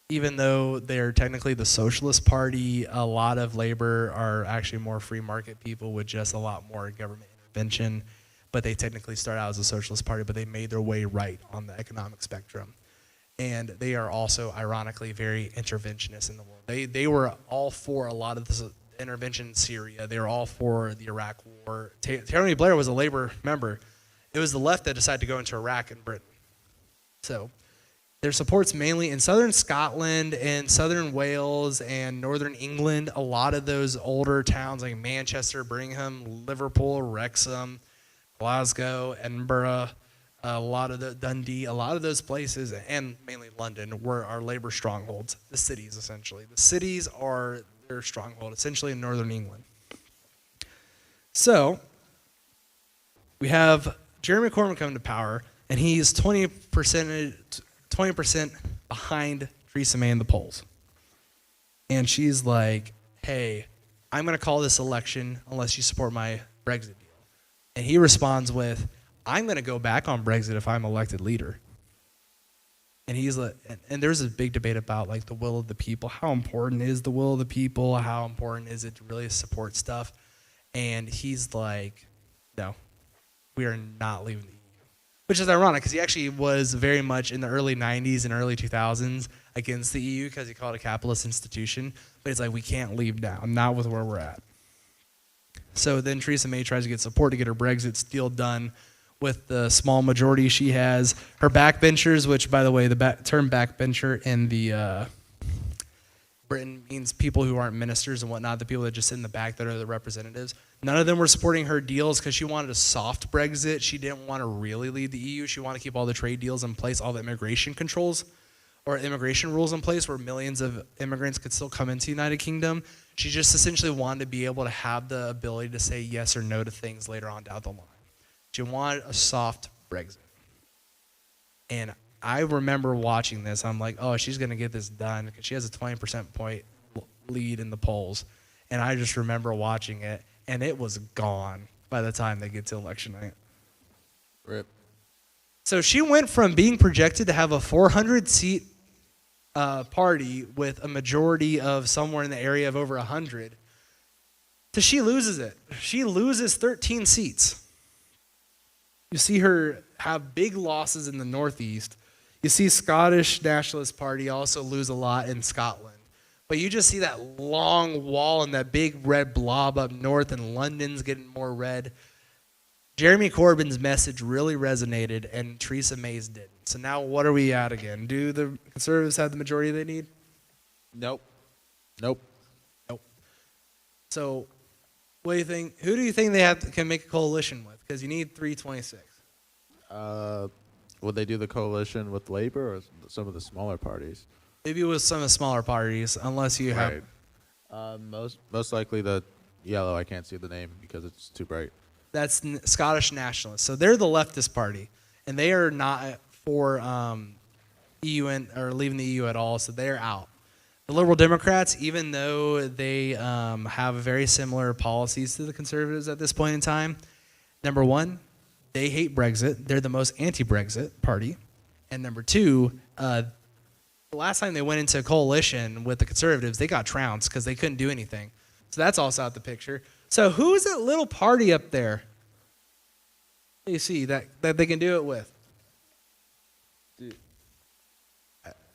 even though they're technically the Socialist Party, a lot of Labour are actually more free market people with just a lot more government intervention. But they technically started out as a Socialist Party, but they made their way right on the economic spectrum. And they are also, ironically, very interventionist in the world. They were all for a lot of this intervention in Syria. They were all for the Iraq War. Tony Blair was a Labour member. It was the left that decided to go into Iraq and Britain. So their support's mainly in southern Scotland and southern Wales and northern England. A lot of those older towns like Manchester, Birmingham, Liverpool, Wrexham, Glasgow, Edinburgh, a lot of the Dundee, a lot of those places, and mainly London, were our Labour strongholds. The cities, essentially. The cities are their stronghold, essentially in northern England. So we have Jeremy Corbyn coming to power, and he's 20% behind Theresa May in the polls. And she's like, hey, I'm going to call this election unless you support my Brexit deal. And he responds with, I'm going to go back on Brexit if I'm elected leader. And he's like, and there's a big debate about like the will of the people. How important is the will of the people? How important is it to really support stuff? And he's like, no, we are not leaving the EU. Which is ironic because he actually was very much in the early 90s and early 2000s against the EU because he called it a capitalist institution. But it's like, we can't leave now, not with where we're at. So then Theresa May tries to get support to get her Brexit deal done with the small majority she has. Her backbenchers, which, by the way, the term backbencher in the Britain means people who aren't ministers and whatnot, the people that just sit in the back that are the representatives. None of them were supporting her deals because she wanted a soft Brexit. She didn't want to really leave the EU. She wanted to keep all the trade deals in place, all the immigration controls or immigration rules in place where millions of immigrants could still come into the United Kingdom. She just essentially wanted to be able to have the ability to say yes or no to things later on down the line. She wanted a soft Brexit. And I remember watching this. I'm like, oh, she's going to get this done because she has a 20% point lead in the polls. And I just remember watching it, and it was gone by the time they get to election night. Rip. So she went from being projected to have a 400-seat party with a majority of somewhere in the area of over 100 to she loses it. She loses 13 seats. You see her have big losses in the Northeast. You see Scottish Nationalist Party also lose a lot in Scotland. But you just see that long wall and that big red blob up north, and London's getting more red. Jeremy Corbyn's message really resonated, and Theresa May's didn't. So now what are we at again? Do the Conservatives have the majority they need? Nope. So what do you think? Who do you think they can make a coalition with? Because you need 326. Would they do the coalition with Labor or some of the smaller parties? Maybe with some of the smaller parties, unless you have. Right. Most likely the yellow. I can't see the name because it's too bright. That's Scottish Nationalists. So they're the leftist party, and they are not for EU or leaving the EU at all. So they're out. The Liberal Democrats, even though they have very similar policies to the Conservatives at this point in time, number one, they hate Brexit. They're the most anti-Brexit party. And number two, the last time they went into a coalition with the Conservatives, they got trounced because they couldn't do anything. So that's also out the picture. So who's that little party up there? You see that they can do it with?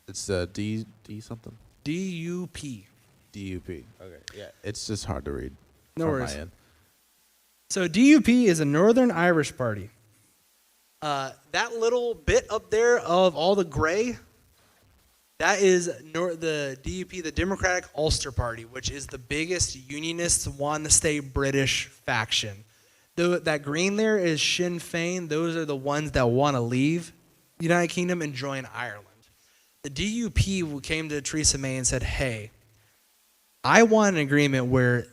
It's D something. DUP. DUP. Okay. Yeah. It's just hard to read. No from worries. my end. So DUP is a Northern Irish party. That little bit up there of all the gray, that is the DUP, the Democratic Ulster Party, which is the biggest unionist, want-to-stay British faction. That green there is Sinn Féin. Those are the ones that want to leave the United Kingdom and join Ireland. The DUP came to Theresa May and said, hey, I want an agreement where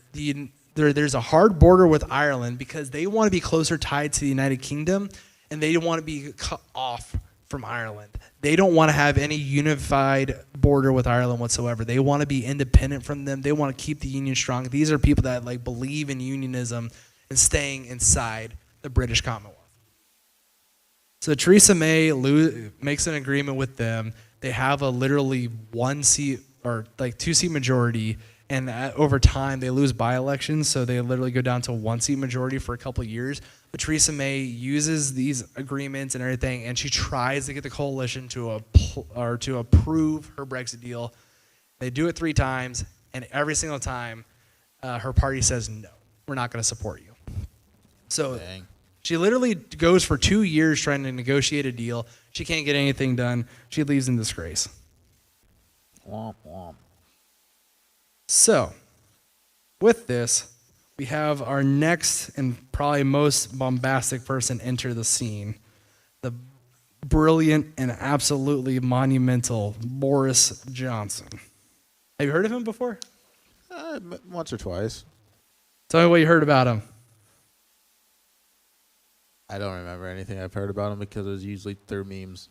there's a hard border with Ireland because they want to be closer tied to the United Kingdom and they don't want to be cut off from Ireland. They don't want to have any unified border with Ireland whatsoever. They want to be independent from them. They want to keep the union strong. These are people that like believe in unionism and staying inside the British Commonwealth. So Theresa May makes an agreement with them. They have a literally 1 seat or like 2 seat majority, and over time they lose by-elections, so they literally go down to 1 seat majority for a couple of years. But Theresa May uses these agreements and everything, and she tries to get the coalition to approve her Brexit deal. They do it 3 times, and every single time, her party says no, we're not going to support you. So Dang. she literally goes for 2 years trying to negotiate a deal. She can't get anything done. She leaves in disgrace. Womp womp. So, with this, we have our next and probably most bombastic person enter the scene. The brilliant and absolutely monumental Boris Johnson. Have you heard of him before? Once or twice. Tell me what you heard about him. I don't remember anything I've heard about him because it was usually through memes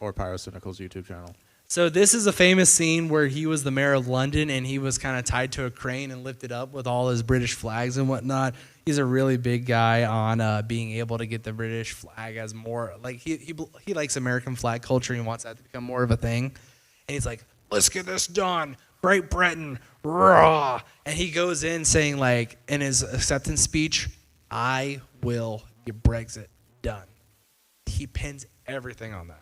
or Pyrocynical's YouTube channel. So this is a famous scene where he was the mayor of London and he was kind of tied to a crane and lifted up with all his British flags and whatnot. He's a really big guy on being able to get the British flag as more, like he likes American flag culture and wants that to become more of a thing. And he's like, let's get this done. Great Britain, raw. And he goes in saying like, in his acceptance speech, I will get Brexit done. He pins everything on that.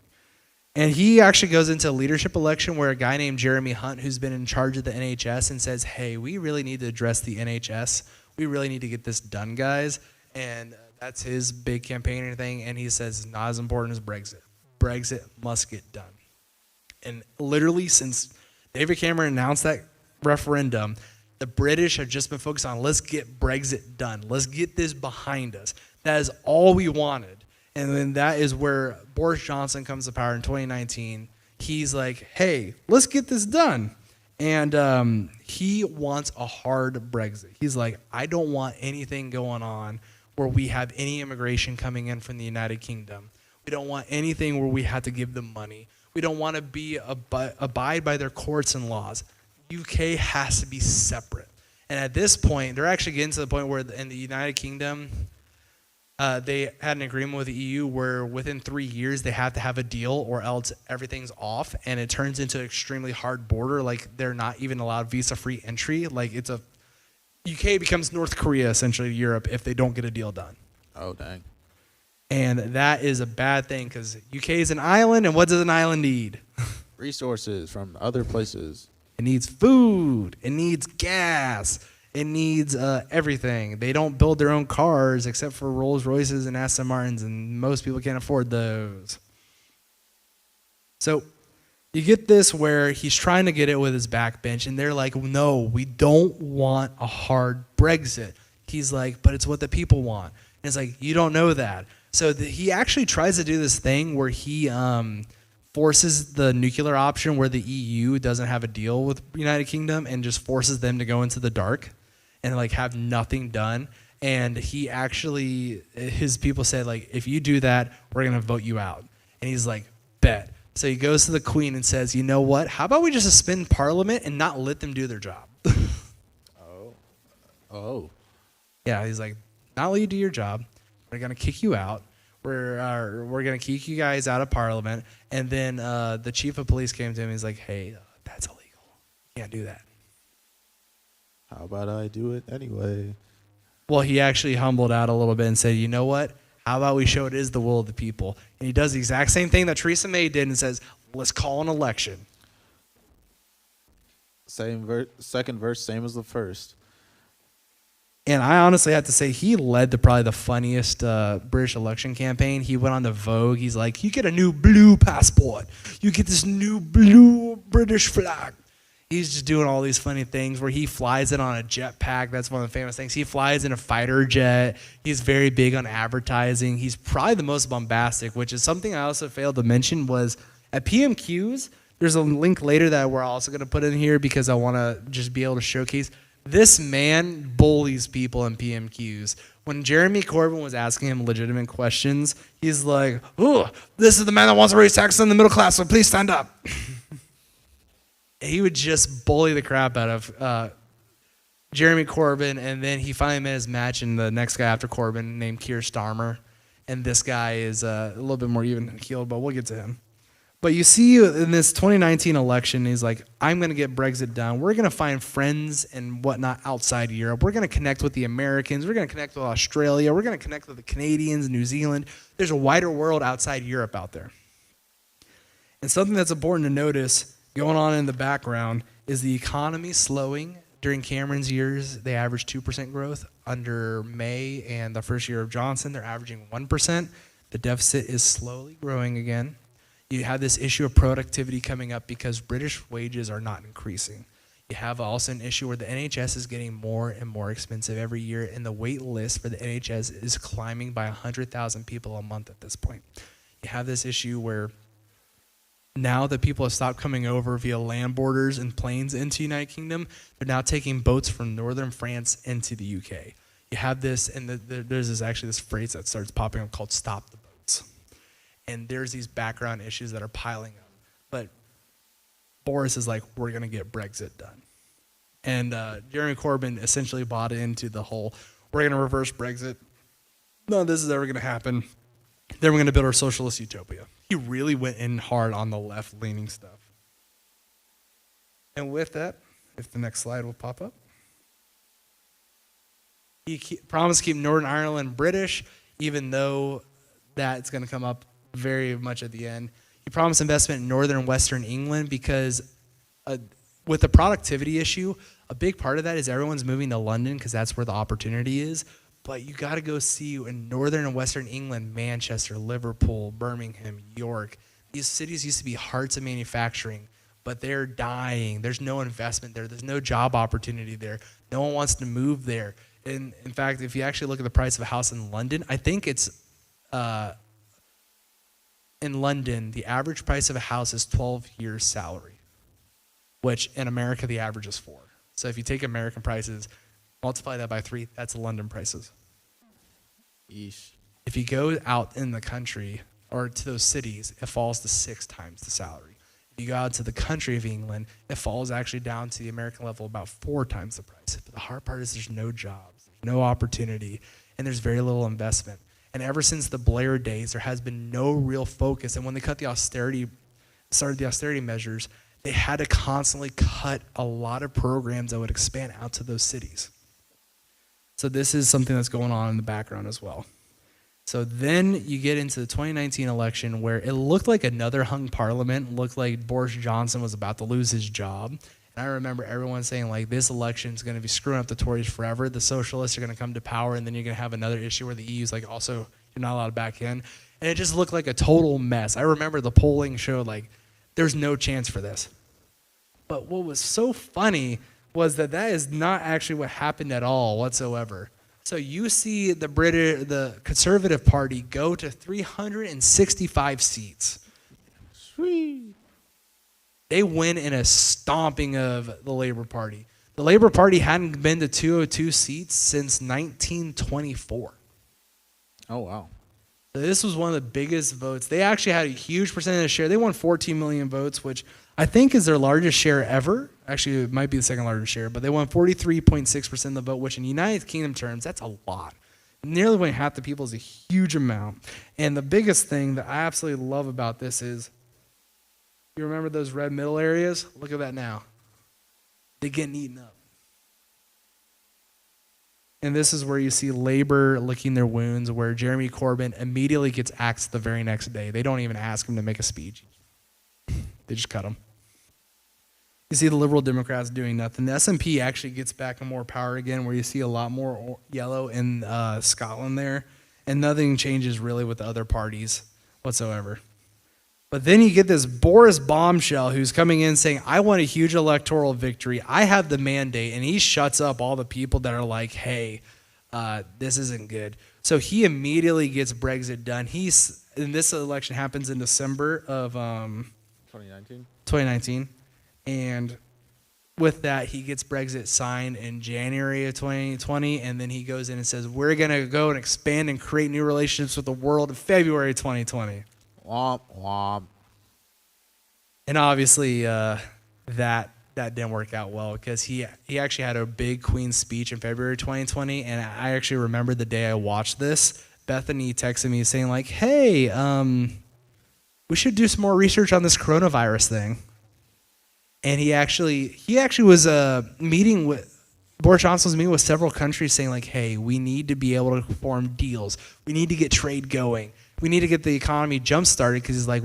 And he actually goes into a leadership election where a guy named Jeremy Hunt, who's been in charge of the NHS, and says, hey, we really need to address the NHS. We really need to get this done, guys. And that's his big campaign thing. And he says, not as important as Brexit. Brexit must get done. And literally since David Cameron announced that referendum, the British have just been focused on, let's get Brexit done. Let's get this behind us. That is all we wanted. And then that is where Boris Johnson comes to power in 2019. He's like, hey, let's get this done. And he wants a hard Brexit. He's like, I don't want anything going on where we have any immigration coming in from the United Kingdom. We don't want anything where we have to give them money. We don't want to be abide by their courts and laws. UK has to be separate. And at this point, they're actually getting to the point where in the United Kingdom, they had an agreement with the EU where within 3 years they have to have a deal or else everything's off, and it turns into an extremely hard border. Like they're not even allowed visa-free entry. Like it's UK becomes North Korea essentially to Europe if they don't get a deal done. Oh, dang. And that is a bad thing because UK is an island, and what does an island need? Resources from other places. It needs food. It needs gas. It needs everything. They don't build their own cars except for Rolls Royces and Aston Martins, and most people can't afford those. So you get this where he's trying to get it with his backbench, and they're like, no, we don't want a hard Brexit. He's like, but it's what the people want. And it's like, you don't know that. So he actually tries to do this thing where he forces the nuclear option where the EU doesn't have a deal with United Kingdom and just forces them to go into the dark and like have nothing done. And he actually, his people said like, if you do that, we're going to vote you out. And he's like, bet. So he goes to the Queen and says, you know what? How about we just suspend Parliament and not let them do their job? Oh. Yeah, he's like, not let you do your job. We're going to kick you out. We're going to kick you guys out of Parliament. And then the chief of police came to him and he's like, hey, that's illegal. You can't do that. How about I do it anyway? Well, he actually humbled out a little bit and said, you know what? How about we show it is the will of the people? And he does the exact same thing that Theresa May did and says, let's call an election. Second verse, same as the first. And I honestly have to say he led the probably the funniest British election campaign. He went on to Vogue. He's like, you get a new blue passport. You get this new blue British flag. He's just doing all these funny things where he flies it on a jetpack. That's one of the famous things. He flies in a fighter jet. He's very big on advertising. He's probably the most bombastic, which is something I also failed to mention was at PMQs, there's a link later that we're also going to put in here because I want to just be able to showcase. This man bullies people in PMQs. When Jeremy Corbyn was asking him legitimate questions, he's like, "Ooh, this is the man that wants to raise taxes on the middle class, so please stand up." He would just bully the crap out of Jeremy Corbyn, and then he finally met his match in the next guy after Corbyn named Keir Starmer. And this guy is a little bit more even-keeled, but we'll get to him. But you see in this 2019 election, he's like, I'm going to get Brexit done. We're going to find friends and whatnot outside Europe. We're going to connect with the Americans. We're going to connect with Australia. We're going to connect with the Canadians, New Zealand. There's a wider world outside Europe out there. And something that's important to notice going on in the background is the economy slowing. During Cameron's years, they averaged 2% growth. Under May and the first year of Johnson, they're averaging 1%. The deficit is slowly growing again. You have this issue of productivity coming up because British wages are not increasing. You have also an issue where the NHS is getting more and more expensive every year, and the wait list for the NHS is climbing by 100,000 people a month at this point. You have this issue where now that people have stopped coming over via land borders and planes into United Kingdom, they're now taking boats from northern France into the UK. You have this, and there's this phrase that starts popping up called "stop the boats." And there's these background issues that are piling up. But Boris is like, we're going to get Brexit done. And Jeremy Corbyn essentially bought into the whole, we're going to reverse Brexit. None of this is ever going to happen. Then we're going to build our socialist utopia. He really went in hard on the left-leaning stuff. And with that, if the next slide will pop up. He promised to keep Northern Ireland British, even though that's going to come up very much at the end. He promised investment in northern and western England because with the productivity issue, a big part of that is everyone's moving to London because that's where the opportunity is. But you got to go see in northern and western England, Manchester, Liverpool, Birmingham, York. These cities used to be hearts of manufacturing, but they're dying. There's no investment there. There's no job opportunity there. No one wants to move there. And in fact, if you actually look at the price of a house in London, I think it's in London, the average price of a house is 12 years' salary, which in America, the average is 4. So if you take American prices, multiply that by 3, that's London prices. Yeesh. If you go out in the country or to those cities, it falls to 6 times the salary. If you go out to the country of England, it falls actually down to the American level about 4 times the price. But the hard part is there's no jobs, there's no opportunity, and there's very little investment. And ever since the Blair days, there has been no real focus. And when they started the austerity measures, they had to constantly cut a lot of programs that would expand out to those cities. So this is something that's going on in the background as well. So then you get into the 2019 election where it looked like another hung parliament. It looked like Boris Johnson was about to lose his job. And I remember everyone saying, like, this election is going to be screwing up the Tories forever. The socialists are going to come to power, and then you're going to have another issue where the EU is like, also, you're not allowed to back in. And it just looked like a total mess. I remember the polling showed, like, there's no chance for this. But what was so funny was that is not actually what happened at all whatsoever. So you see the Conservative Party go to 365 seats. Sweet. They win in a stomping of the Labour Party. The Labour Party hadn't been to 202 seats since 1924. Oh, wow. So this was one of the biggest votes. They actually had a huge percentage of share. They won 14 million votes, which I think is their largest share ever. Actually, it might be the second largest share, but they won 43.6% of the vote, which in United Kingdom terms, that's a lot. Nearly winning half the people is a huge amount. And the biggest thing that I absolutely love about this is, you remember those red middle areas? Look at that now. They're getting eaten up. And this is where you see Labour licking their wounds, where Jeremy Corbyn immediately gets axed the very next day. They don't even ask him to make a speech. They just cut him. You see the liberal Democrats doing nothing. The S&P actually gets back in more power again, where you see a lot more yellow in Scotland there, and nothing changes really with the other parties whatsoever. But then you get this Boris bombshell who's coming in saying, I want a huge electoral victory. I have the mandate. And he shuts up all the people that are like, hey, this isn't good. So he immediately gets Brexit done. And this election happens in December of 2019. And with that, he gets Brexit signed in January of 2020. And then he goes in and says, we're going to go and expand and create new relationships with the world in February 2020. Womp womp. And obviously, that didn't work out well because he actually had a big Queen's speech in February 2020, and I actually remember the day I watched this. Bethany texted me saying like, "Hey, we should do some more research on this coronavirus thing." And he actually was meeting with Boris Johnson was meeting with several countries saying like, "Hey, we need to be able to form deals. We need to get trade going. We need to get the economy jump-started," because he's like,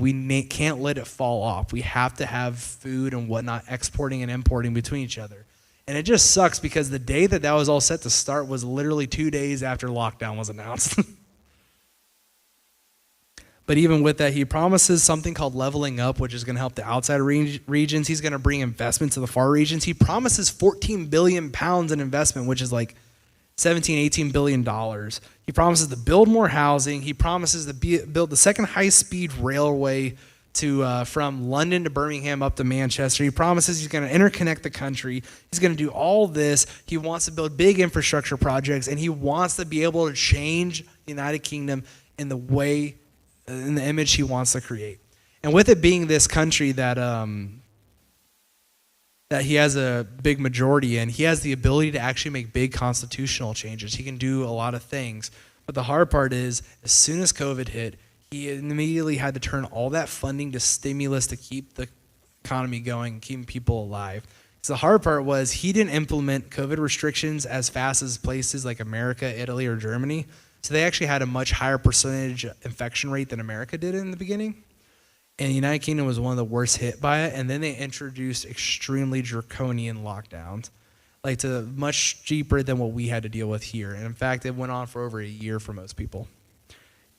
can't let it fall off. We have to have food and whatnot exporting and importing between each other. And it just sucks because the day that was all set to start was literally 2 days after lockdown was announced. But even with that, he promises something called leveling up, which is going to help the outside regions. He's going to bring investment to the far regions. He promises 14 billion pounds in investment, which is like 17, 18 billion dollars. He promises to build more housing. He promises to build the second high-speed railway from London to Birmingham up to Manchester. He promises he's going to interconnect the country. He's going to do all this. He wants to build big infrastructure projects, and he wants to be able to change the United Kingdom in the way, in the image he wants to create. And with it being this country that he has a big majority in, he has the ability to actually make big constitutional changes. He can do a lot of things. But the hard part is, as soon as COVID hit, he immediately had to turn all that funding to stimulus to keep the economy going, keeping people alive. So the hard part was he didn't implement COVID restrictions as fast as places like America, Italy, or Germany. So they actually had a much higher percentage infection rate than America did in the beginning. And the United Kingdom was one of the worst hit by it. And then they introduced extremely draconian lockdowns, like to much cheaper than what we had to deal with here. And in fact, it went on for over a year for most people.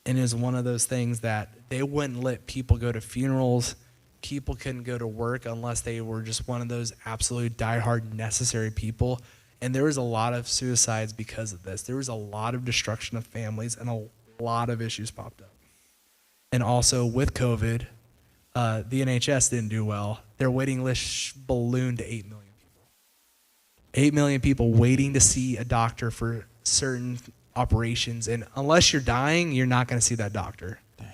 And it was one of those things that they wouldn't let people go to funerals. People couldn't go to work unless they were just one of those absolute diehard necessary people. And there was a lot of suicides because of this. There was a lot of destruction of families, and a lot of issues popped up. And also with COVID, the NHS didn't do well. Their waiting list ballooned to 8 million people. 8 million people waiting to see a doctor for certain operations. And unless you're dying, you're not going to see that doctor. Dang.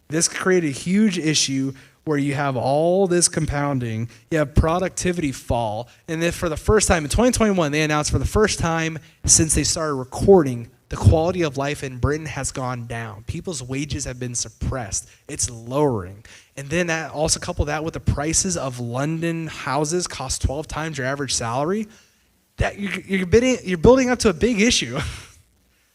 This created a huge issue where you have all this compounding. You have productivity fall. And then for the first time in 2021, they announced for the first time since they started recording, the quality of life in Britain has gone down. People's wages have been suppressed. It's lowering. And then that also couple that with the prices of London houses cost 12 times your average salary. That you're building up to a big issue.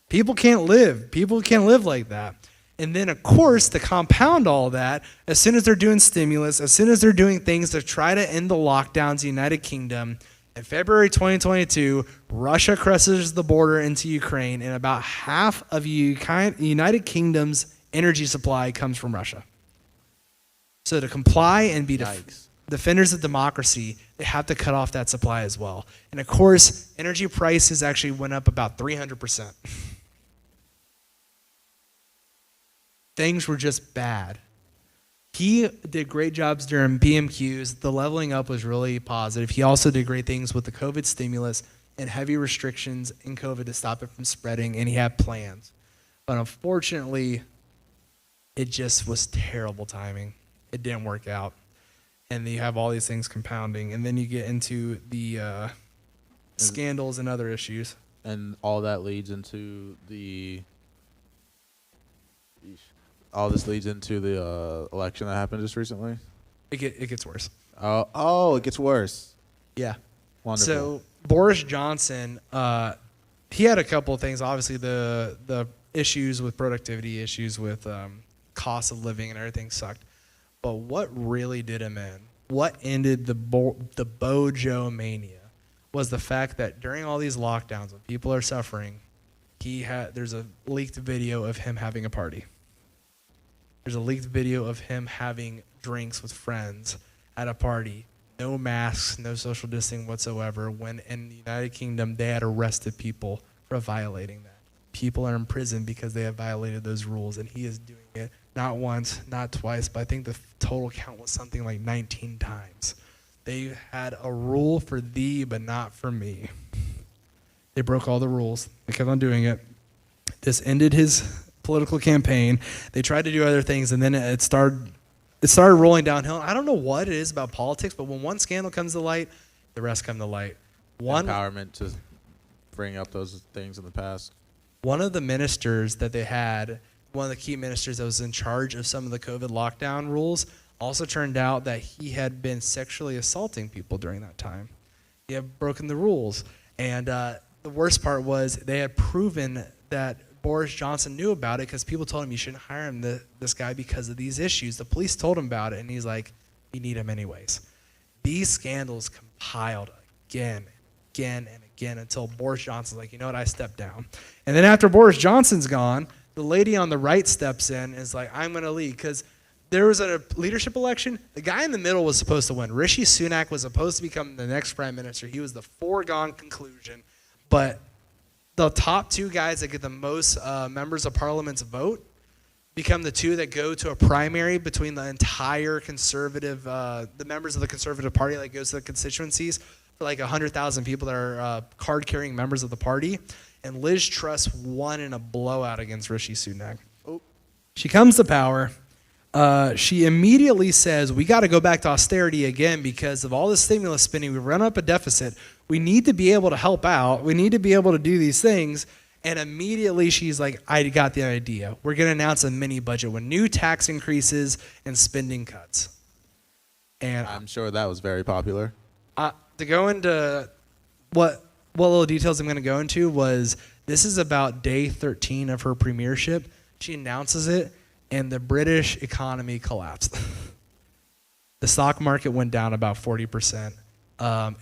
People can't live. People can't live like that. And then, of course, to compound all that, as soon as they're doing stimulus, as soon as they're doing things to try to end the lockdowns in the United Kingdom, in February 2022, Russia crosses the border into Ukraine, and about half of the United Kingdom's energy supply comes from Russia. So to comply and be defenders of democracy, they have to cut off that supply as well. And of course, energy prices actually went up about 300%. Things were just bad. He did great jobs during PMQs. The leveling up was really positive. He also did great things with the COVID stimulus and heavy restrictions in COVID to stop it from spreading, and he had plans. But unfortunately, it just was terrible timing. It didn't work out. And you have all these things compounding, and then you get into the scandals and other issues. And all that leads into all this leads into the election that happened just recently? It gets worse. Oh, it gets worse. Yeah. Wonderful. So Boris Johnson, he had a couple of things. Obviously, the issues with productivity, issues with cost of living and everything sucked. But what really did him in what ended the Bojo mania was the fact that during all these lockdowns, when people are suffering, there's a leaked video of him having a party. There's a leaked video of him having drinks with friends at a party. No masks, no social distancing whatsoever. When in the United Kingdom, they had arrested people for violating that. People are in prison because they have violated those rules, and he is doing it not once, not twice, but I think the total count was something like 19 times. They had a rule for thee, but not for me. They broke all the rules. They kept on doing it. This ended his political campaign. They tried to do other things, and then it started rolling downhill. I don't know what it is about politics, but when one scandal comes to light, the rest come to light. Empowerment to bring up those things in the past. One of the ministers that they had, one of the key ministers that was in charge of some of the COVID lockdown rules, also turned out that he had been sexually assaulting people during that time. He had broken the rules. And the worst part was they had proven that Boris Johnson knew about it because people told him you shouldn't hire him, this guy, because of these issues. The police told him about it, and he's like, we need him anyways. These scandals compiled again and again until Boris Johnson's like, you know what, I stepped down. And then after Boris Johnson's gone, the lady on the right steps in and is like, I'm going to lead. Because there was a leadership election. The guy in the middle was supposed to win. Rishi Sunak was supposed to become the next prime minister. He was the foregone conclusion. But the top two guys that get the most members of parliament's vote become the two that go to a primary between the entire conservative, the members of the Conservative Party that goes to the constituencies for like 100,000 people that are card-carrying members of the party. And Liz Truss won in a blowout against Rishi Sunak. Oh. She comes to power. She immediately says, we got to go back to austerity again because of all this stimulus spending. We've run up a deficit. We need to be able to help out. We need to be able to do these things. And immediately she's like, I got the idea. We're going to announce a mini budget with new tax increases and spending cuts. And I'm sure that was very popular. to go into what little details I'm going to go into was this is about day 13 of her premiership. She announces it, and the British economy collapsed. The stock market went down about 40%.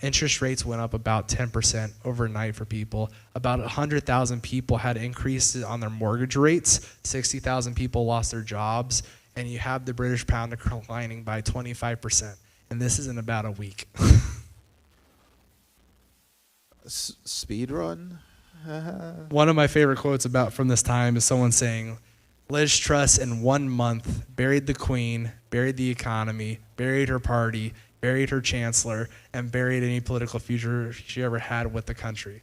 Interest rates went up about 10% overnight for people. About 100,000 people had increases on their mortgage rates. 60,000 people lost their jobs. And you have the British pound declining by 25%. And this is in about a week. Speed run? One of my favorite quotes about from this time is someone saying, Liz Truss in 1 month buried the Queen, buried the economy, buried her party, buried her chancellor, and buried any political future she ever had with the country.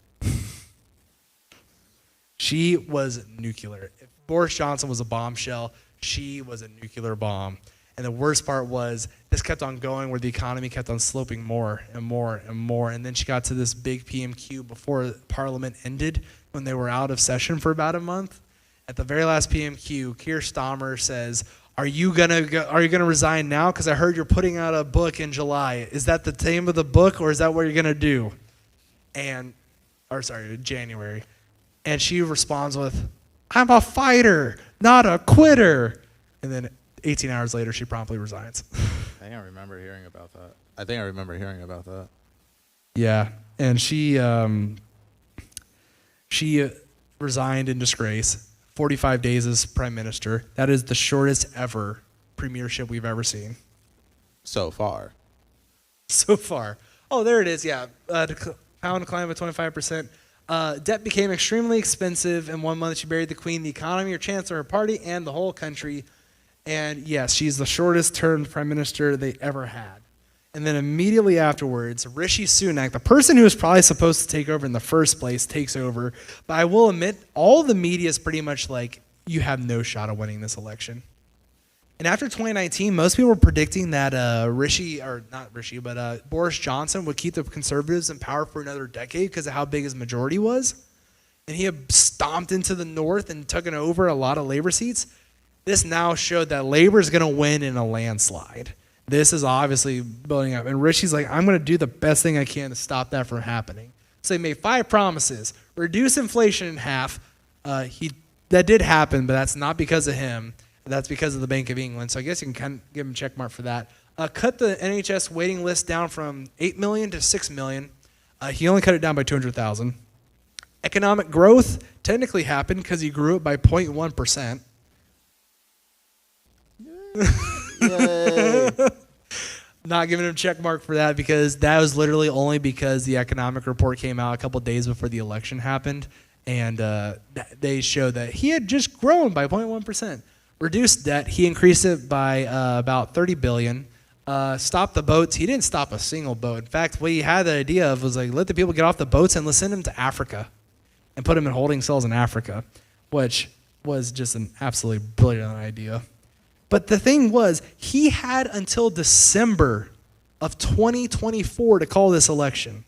She was nuclear. If Boris Johnson was a bombshell, she was a nuclear bomb. And the worst part was this kept on going where the economy kept on sloping more and more and more. And then she got to this big PMQ before Parliament ended when they were out of session for about a month. At the very last PMQ, Keir Starmer says, are you gonna resign now? Because I heard you're putting out a book in July. Is that the name of the book, or is that what you're gonna do? January. And she responds with, I'm a fighter, not a quitter. And then 18 hours later, she promptly resigns. I think I remember hearing about that. Yeah, and she resigned in disgrace. 45 days as prime minister. That is the shortest ever premiership we've ever seen. So far. So far. Oh, there it is. Yeah, pound declined by 25%. Debt became extremely expensive. In 1 month, she buried the Queen, the economy, her chancellor, her party, and the whole country. And yes, she's the shortest term prime minister they ever had. And then immediately afterwards, Rishi Sunak, the person who was probably supposed to take over in the first place, takes over. But I will admit, all the media is pretty much like, you have no shot of winning this election. And after 2019, most people were predicting that Boris Johnson would keep the Conservatives in power for another decade because of how big his majority was. And he had stomped into the North and taken over a lot of Labor seats. This now showed that Labor is going to win in a landslide. This is obviously building up. And Rishi's like, I'm going to do the best thing I can to stop that from happening. So they made 5 promises. Reduce inflation in half. That did happen, but that's not because of him. That's because of the Bank of England. So I guess you can kind of give him a check mark for that. cut the NHS waiting list down from 8 million to 6 million. He only cut it down by 200,000. Economic growth technically happened because he grew it by 0.1%. Yay. Not giving him a check mark for that because that was literally only because the economic report came out a couple days before the election happened, and they showed that he had just grown by 0.1%. Reduced debt, he increased it by about 30 billion. Stopped the boats. He didn't stop a single boat. In fact, what he had the idea of was like, let the people get off the boats and let's send them to Africa and put them in holding cells in Africa, which was just an absolutely brilliant idea. But the thing was, he had until December of 2024 to call this election.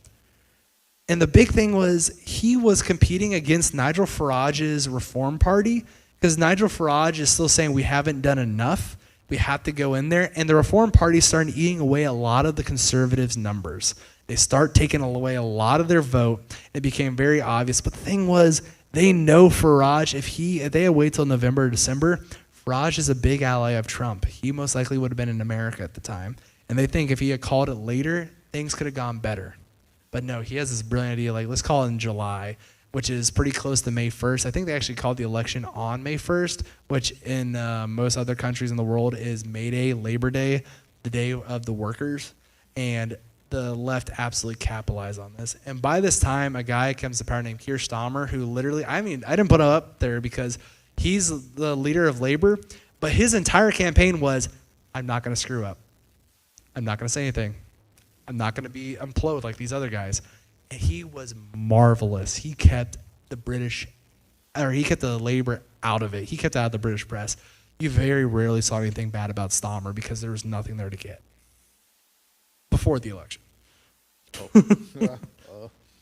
And the big thing was he was competing against Nigel Farage's Reform Party because Nigel Farage is still saying we haven't done enough. We have to go in there. And the Reform Party started eating away a lot of the conservatives' numbers. They start taking away a lot of their vote. It became very obvious. But the thing was, they know Farage, if they had waited till November or December, Farage is a big ally of Trump. He most likely would have been in America at the time. And they think if he had called it later, things could have gone better. But no, he has this brilliant idea, like, let's call it in July, which is pretty close to May 1st. I think they actually called the election on May 1st, which in most other countries in the world is May Day, Labor Day, the day of the workers. And the left absolutely capitalized on this. And by this time, a guy comes to power named Keir Starmer, who literally, I didn't put him up there because he's the leader of labor, but his entire campaign was, I'm not going to screw up. I'm not going to say anything. I'm not going to be implode like these other guys. And he was marvelous. He kept the labor out of it. He kept it out of the British press. You very rarely saw anything bad about Starmer because there was nothing there to get before the election.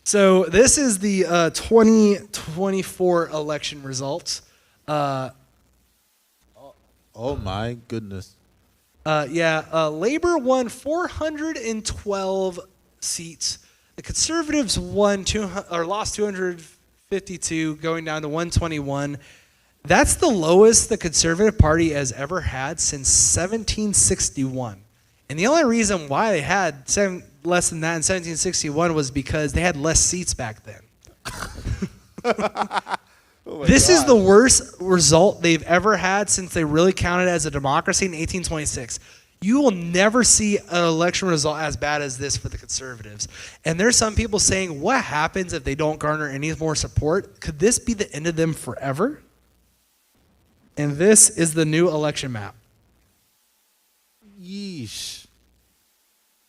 So this is the 2024 election results. Oh my goodness. Labor won 412 seats. The Conservatives lost 252, going down to 121. That's the lowest the Conservative Party has ever had since 1761. And the only reason why they had less than that in 1761 was because they had less seats back then. This is the worst result they've ever had since they really counted as a democracy in 1826. You will never see an election result as bad as this for the Conservatives. And there's some people saying, what happens if they don't garner any more support? Could this be the end of them forever? And this is the new election map. Yeesh.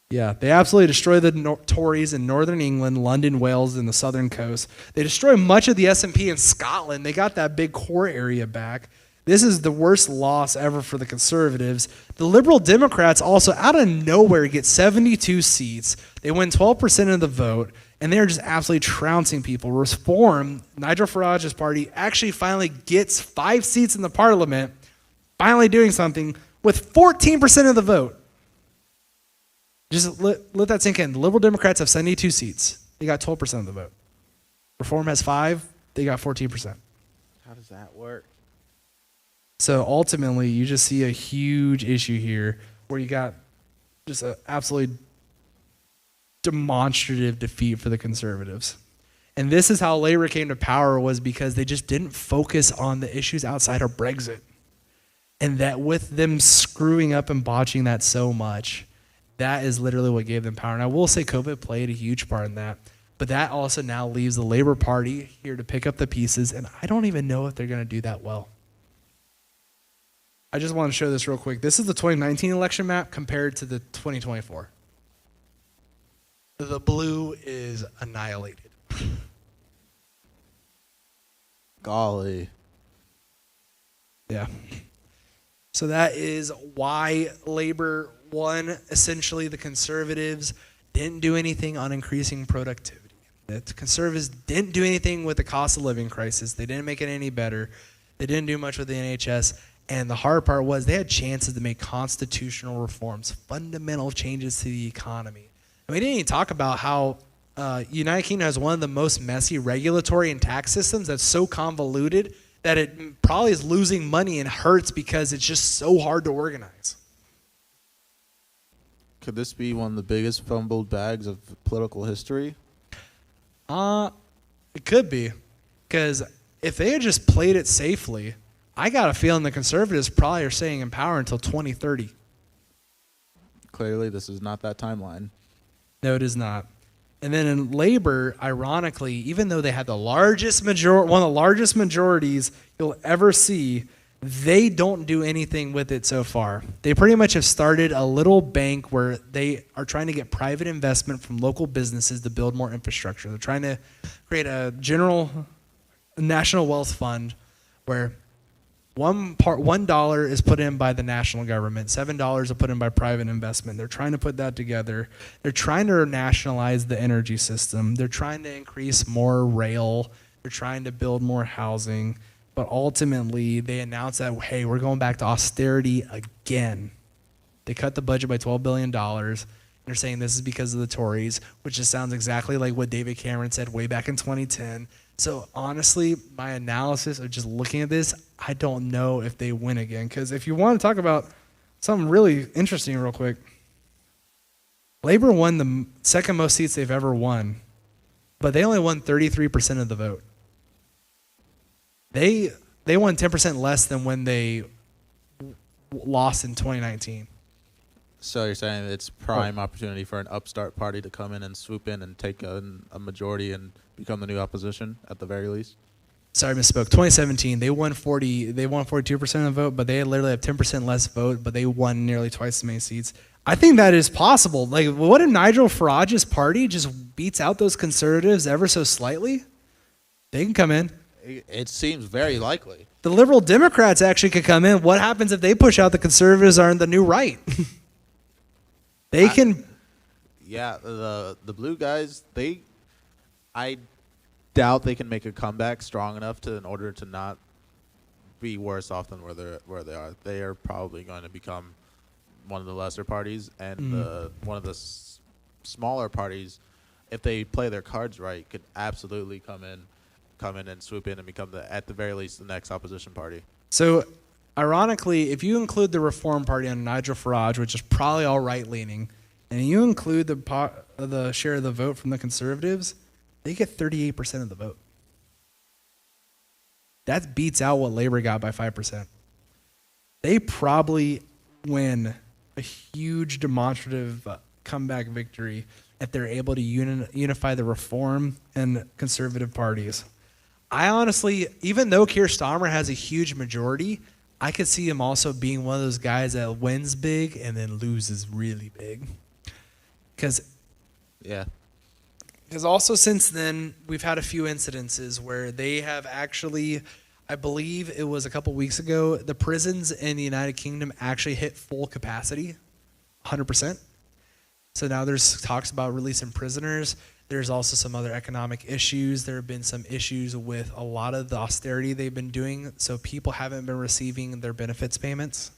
Yeah, they absolutely destroy the Tories in northern England, London, Wales, and the southern coast. They destroy much of the SNP in Scotland. They got that big core area back. This is the worst loss ever for the Conservatives. The Liberal Democrats also, out of nowhere, get 72 seats. They win 12% of the vote, and they're just absolutely trouncing people. Reform, Nigel Farage's party, actually finally gets 5 seats in the parliament, finally doing something, with 14% of the vote. Just let that sink in. The Liberal Democrats have 72 seats. They got 12% of the vote. Reform has 5. They got 14%. How does that work? So ultimately, you just see a huge issue here where you got just an absolutely demonstrative defeat for the Conservatives. And this is how Labour came to power, was because they just didn't focus on the issues outside of Brexit. And that with them screwing up and botching that so much, that is literally what gave them power. And I will say COVID played a huge part in that. But that also now leaves the Labour Party here to pick up the pieces. And I don't even know if they're going to do that well. I just want to show this real quick. This is the 2019 election map compared to the 2024. The blue is annihilated. Golly. Yeah. So that is why Labor won. Essentially, the Conservatives didn't do anything on increasing productivity. The Conservatives didn't do anything with the cost of living crisis. They didn't make it any better. They didn't do much with the NHS. And the hard part was they had chances to make constitutional reforms, fundamental changes to the economy. And we didn't even talk about how United Kingdom has one of the most messy regulatory and tax systems that's so convoluted that it probably is losing money and hurts because it's just so hard to organize. Could this be one of the biggest fumbled bags of political history? It could be, because if they had just played it safely, I got a feeling the conservatives probably are staying in power until 2030. Clearly, this is not that timeline. No, it is not. And then in Labor, ironically, even though they had the largest one of the largest majorities you'll ever see, they don't do anything with it so far. They pretty much have started a little bank where they are trying to get private investment from local businesses to build more infrastructure. They're trying to create a general national wealth fund where $1 is put in by the national government, $7 are put in by private investment. They're trying to put that together. They're trying to nationalize the energy system. They're trying to increase more rail. They're trying to build more housing. But ultimately, they announced that, hey, we're going back to austerity again. They cut the budget by $12 billion. They're saying this is because of the Tories, which just sounds exactly like what David Cameron said way back in 2010. So honestly, my analysis of just looking at this, I don't know if they win again. Because if you want to talk about something really interesting real quick, Labor won the second most seats they've ever won, but they only won 33% of the vote. They won 10% less than when they lost in 2019. So you're saying it's prime opportunity for an upstart party to come in and swoop in and take a majority and become the new opposition at the very least? Sorry, misspoke. 2017, they won 42% of the vote, but they literally have 10% less vote, but they won nearly twice as many seats. I think that is possible. Like, what if Nigel Farage's party just beats out those conservatives ever so slightly? They can come in. It seems very likely. The liberal Democrats actually could come in. What happens if they push out the conservatives are in the new right? They can. Yeah, the blue guys, I doubt they can make a comeback strong enough in order to not be worse off than where they are. They are probably going to become one of the lesser parties, and one of the smaller parties, if they play their cards right, could absolutely come in and swoop in and become at the very least the next opposition party. So, ironically, if you include the Reform Party under Nigel Farage, which is probably all right-leaning, and you include the share of the vote from the conservatives, they get 38% of the vote. That beats out what Labor got by 5%. They probably win a huge demonstrative comeback victory if they're able to unify the Reform and conservative parties. I honestly, even though Keir Starmer has a huge majority, I could see him also being one of those guys that wins big and then loses really big. Because also since then, we've had a few incidences where they have actually, I believe it was a couple weeks ago, the prisons in the United Kingdom actually hit full capacity, 100%. So now there's talks about releasing prisoners. There's also some other economic issues. There have been some issues with a lot of the austerity they've been doing, so people haven't been receiving their benefits payments.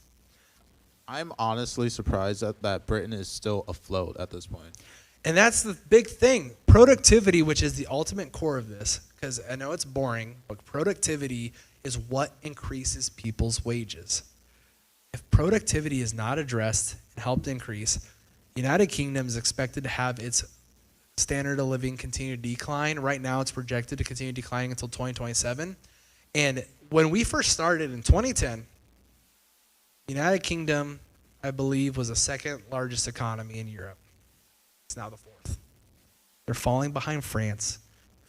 I'm honestly surprised that Britain is still afloat at this point. And that's the big thing. Productivity, which is the ultimate core of this, because I know it's boring, but productivity is what increases people's wages. If productivity is not addressed and helped increase, the United Kingdom is expected to have its standard of living continue to decline. Right now, it's projected to continue declining until 2027. And when we first started in 2010, the United Kingdom, I believe, was the second largest economy in Europe. It's now the fourth. They're falling behind France,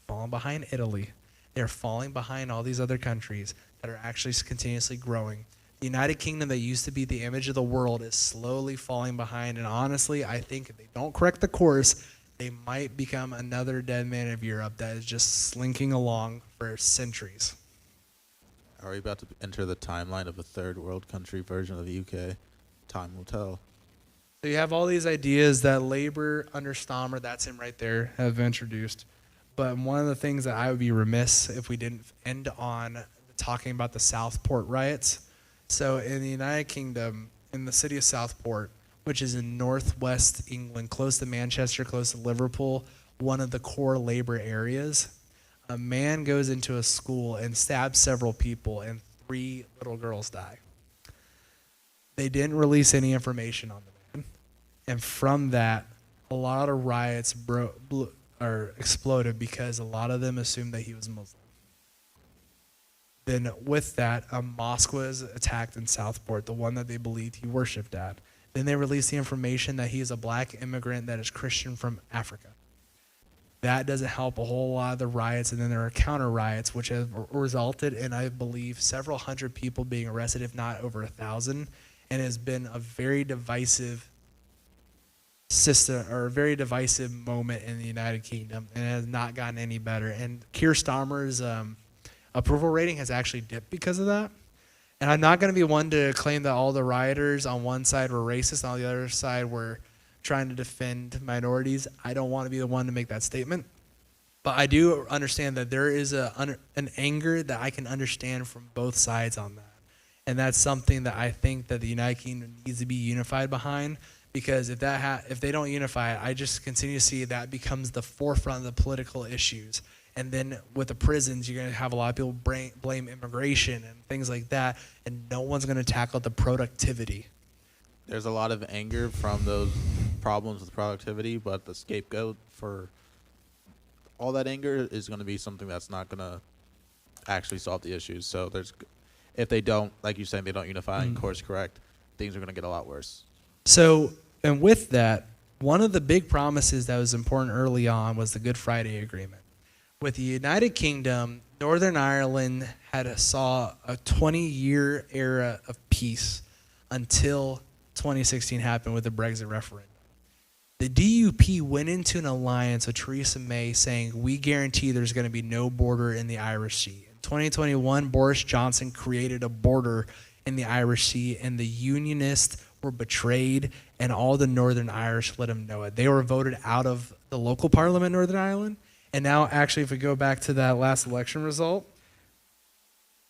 falling behind Italy. They're falling behind all these other countries that are actually continuously growing. The United Kingdom that used to be the image of the world is slowly falling behind. And honestly, I think if they don't correct the course, they might become another dead man of Europe that is just slinking along for centuries. Are we about to enter the timeline of a third world country version of the UK? Time will tell. So you have all these ideas that Labor under Starmer, that's him right there, have introduced. But one of the things that I would be remiss if we didn't end on talking about the Southport riots. So in the United Kingdom, in the city of Southport, which is in northwest England, close to Manchester, close to Liverpool, one of the core Labor areas, a man goes into a school and stabs several people, and 3 little girls die. They didn't release any information on the man. And from that, a lot of riots exploded because a lot of them assumed that he was Muslim. Then with that, a mosque was attacked in Southport, the one that they believed he worshipped at. Then they released the information that he is a black immigrant that is Christian from Africa. That doesn't help a whole lot of the riots, and then there are counter riots, which have resulted in, I believe, several hundred people being arrested, if not over 1,000, and has been a very divisive system or a very divisive moment in the United Kingdom, and it has not gotten any better. And Keir Starmer's approval rating has actually dipped because of that. And I'm not going to be one to claim that all the rioters on one side were racist and on the other side were trying to defend minorities. I don't want to be the one to make that statement. But I do understand that there is an anger that I can understand from both sides on that. And that's something that I think that the United Kingdom needs to be unified behind, because if they don't unify it, I just continue to see that becomes the forefront of the political issues. And then with the prisons, you're going to have a lot of people blame immigration and things like that, and no one's going to tackle the productivity. There's a lot of anger from those problems with productivity, but the scapegoat for all that anger is going to be something that's not going to actually solve the issues. So if they don't, like you're saying, they don't unify and course correct, things are going to get a lot worse. So, and with that, one of the big promises that was important early on was the Good Friday Agreement. With the United Kingdom, Northern Ireland saw a 20-year era of peace until 2016 happened with the Brexit referendum. The DUP went into an alliance with Theresa May saying, we guarantee there's going to be no border in the Irish Sea. In 2021, Boris Johnson created a border in the Irish Sea, and the Unionists were betrayed, and all the Northern Irish let them know it. They were voted out of the local parliament in Northern Ireland. And now, actually, if we go back to that last election result,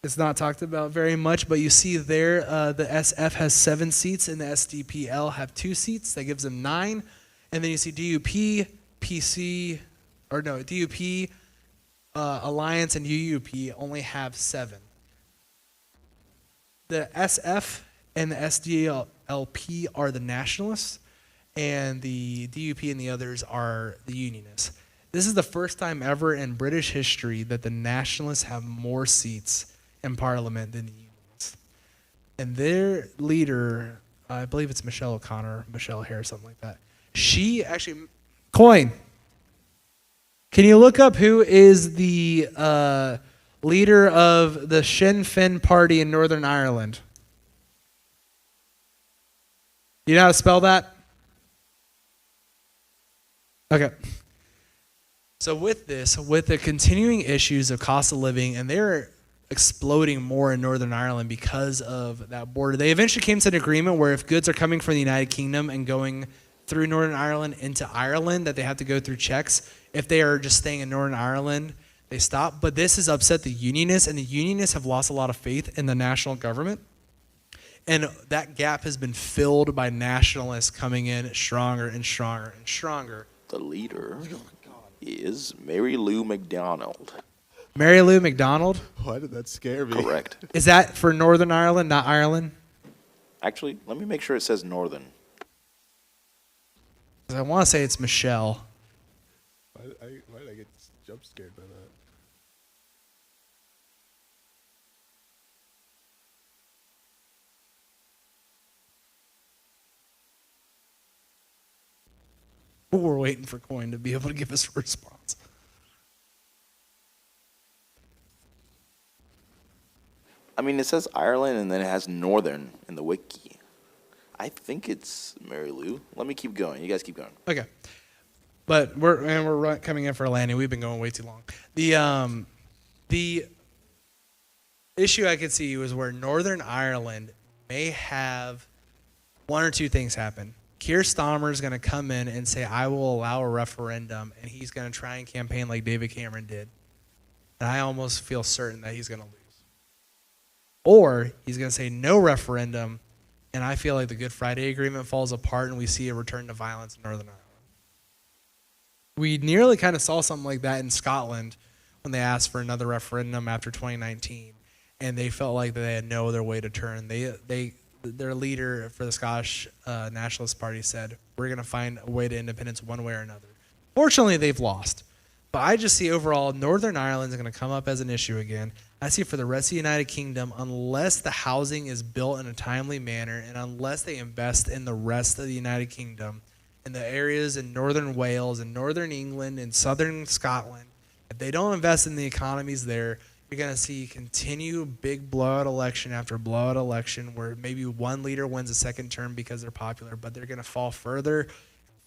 it's not talked about very much, but you see there the SF has 7 seats and the SDPL have 2 seats. That gives them 9. And then you see DUP, DUP, Alliance, and UUP only have 7. The SF and the SDLP are the nationalists, and the DUP and the others are the unionists. This is the first time ever in British history that the nationalists have more seats in parliament than the unionists. And their leader, I believe it's Michelle O'Connor, Michelle Hare, something like that. She actually, Coin, can you look up who is the leader of the Sinn Féin party in Northern Ireland? You know how to spell that? Okay. So with the continuing issues of cost of living, and they're exploding more in Northern Ireland because of that border, they eventually came to an agreement where if goods are coming from the United Kingdom and going through Northern Ireland into Ireland, that they have to go through checks. If they are just staying in Northern Ireland, they stop. But this has upset the unionists, and the unionists have lost a lot of faith in the national government. And that gap has been filled by nationalists coming in stronger and stronger and stronger. The leader is Mary Lou McDonald. Mary Lou McDonald? Why did that scare me? Correct. Is that for Northern Ireland, not Ireland? Actually, let me make sure it says Northern. 'Cause I want to say it's Michelle. Why did I get jump scared by that? We're waiting for Coin to be able to give us a response. I mean, it says Ireland and then it has Northern in the wiki. I think it's Mary Lou. Let me keep going. You guys keep going. Okay. But we're coming in for a landing. We've been going way too long. The issue I could see was where Northern Ireland may have one or two things happen. Keir Starmer is going to come in and say, I will allow a referendum, and he's going to try and campaign like David Cameron did. And I almost feel certain that he's going to lose. Or he's going to say no referendum, and I feel like the Good Friday Agreement falls apart and we see a return to violence in Northern Ireland. We nearly kind of saw something like that in Scotland when they asked for another referendum after 2019, and they felt like they had no other way to turn. They their leader for the Scottish Nationalist Party said, we're going to find a way to independence one way or another. Fortunately, they've lost. But I just see overall Northern Ireland is going to come up as an issue again. I see for the rest of the United Kingdom, unless the housing is built in a timely manner and unless they invest in the rest of the United Kingdom, in the areas in Northern Wales and Northern England and Southern Scotland, if they don't invest in the economies there, you're going to see continued big blowout election after blowout election where maybe one leader wins a second term because they're popular, but they're going to fall further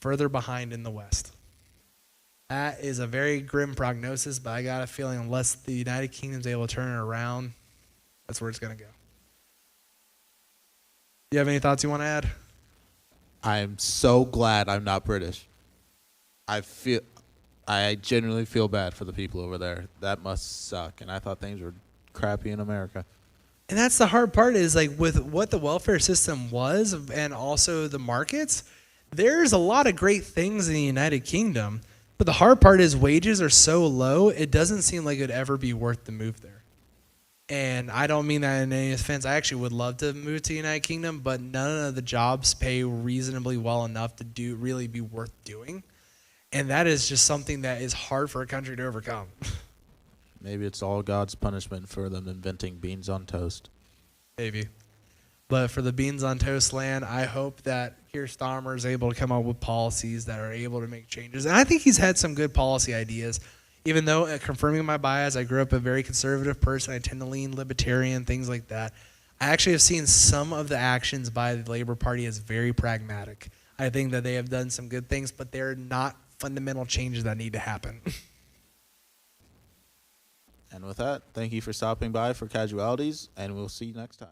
behind in the West. That is a very grim prognosis, but I got a feeling unless the United Kingdom's able to turn it around, that's where it's going to go. Do you have any thoughts you want to add? I'm so glad I'm not British. I genuinely feel bad for the people over there. That must suck. And I thought things were crappy in America. And that's the hard part is like with what the welfare system was and also the markets, there's a lot of great things in the United Kingdom. But the hard part is wages are so low, it doesn't seem like it would ever be worth the move there. And I don't mean that in any offense. I actually would love to move to the United Kingdom, but none of the jobs pay reasonably well enough to really be worth doing. And that is just something that is hard for a country to overcome. Maybe it's all God's punishment for them inventing beans on toast. Maybe. But for the beans on toast land, I hope that Keir Starmer is able to come up with policies that are able to make changes. And I think he's had some good policy ideas. Even though, confirming my bias, I grew up a very conservative person. I tend to lean libertarian, things like that. I actually have seen some of the actions by the Labour Party as very pragmatic. I think that they have done some good things, but they're not fundamental changes that need to happen. And with that, thank you for stopping by for Casualities, and we'll see you next time.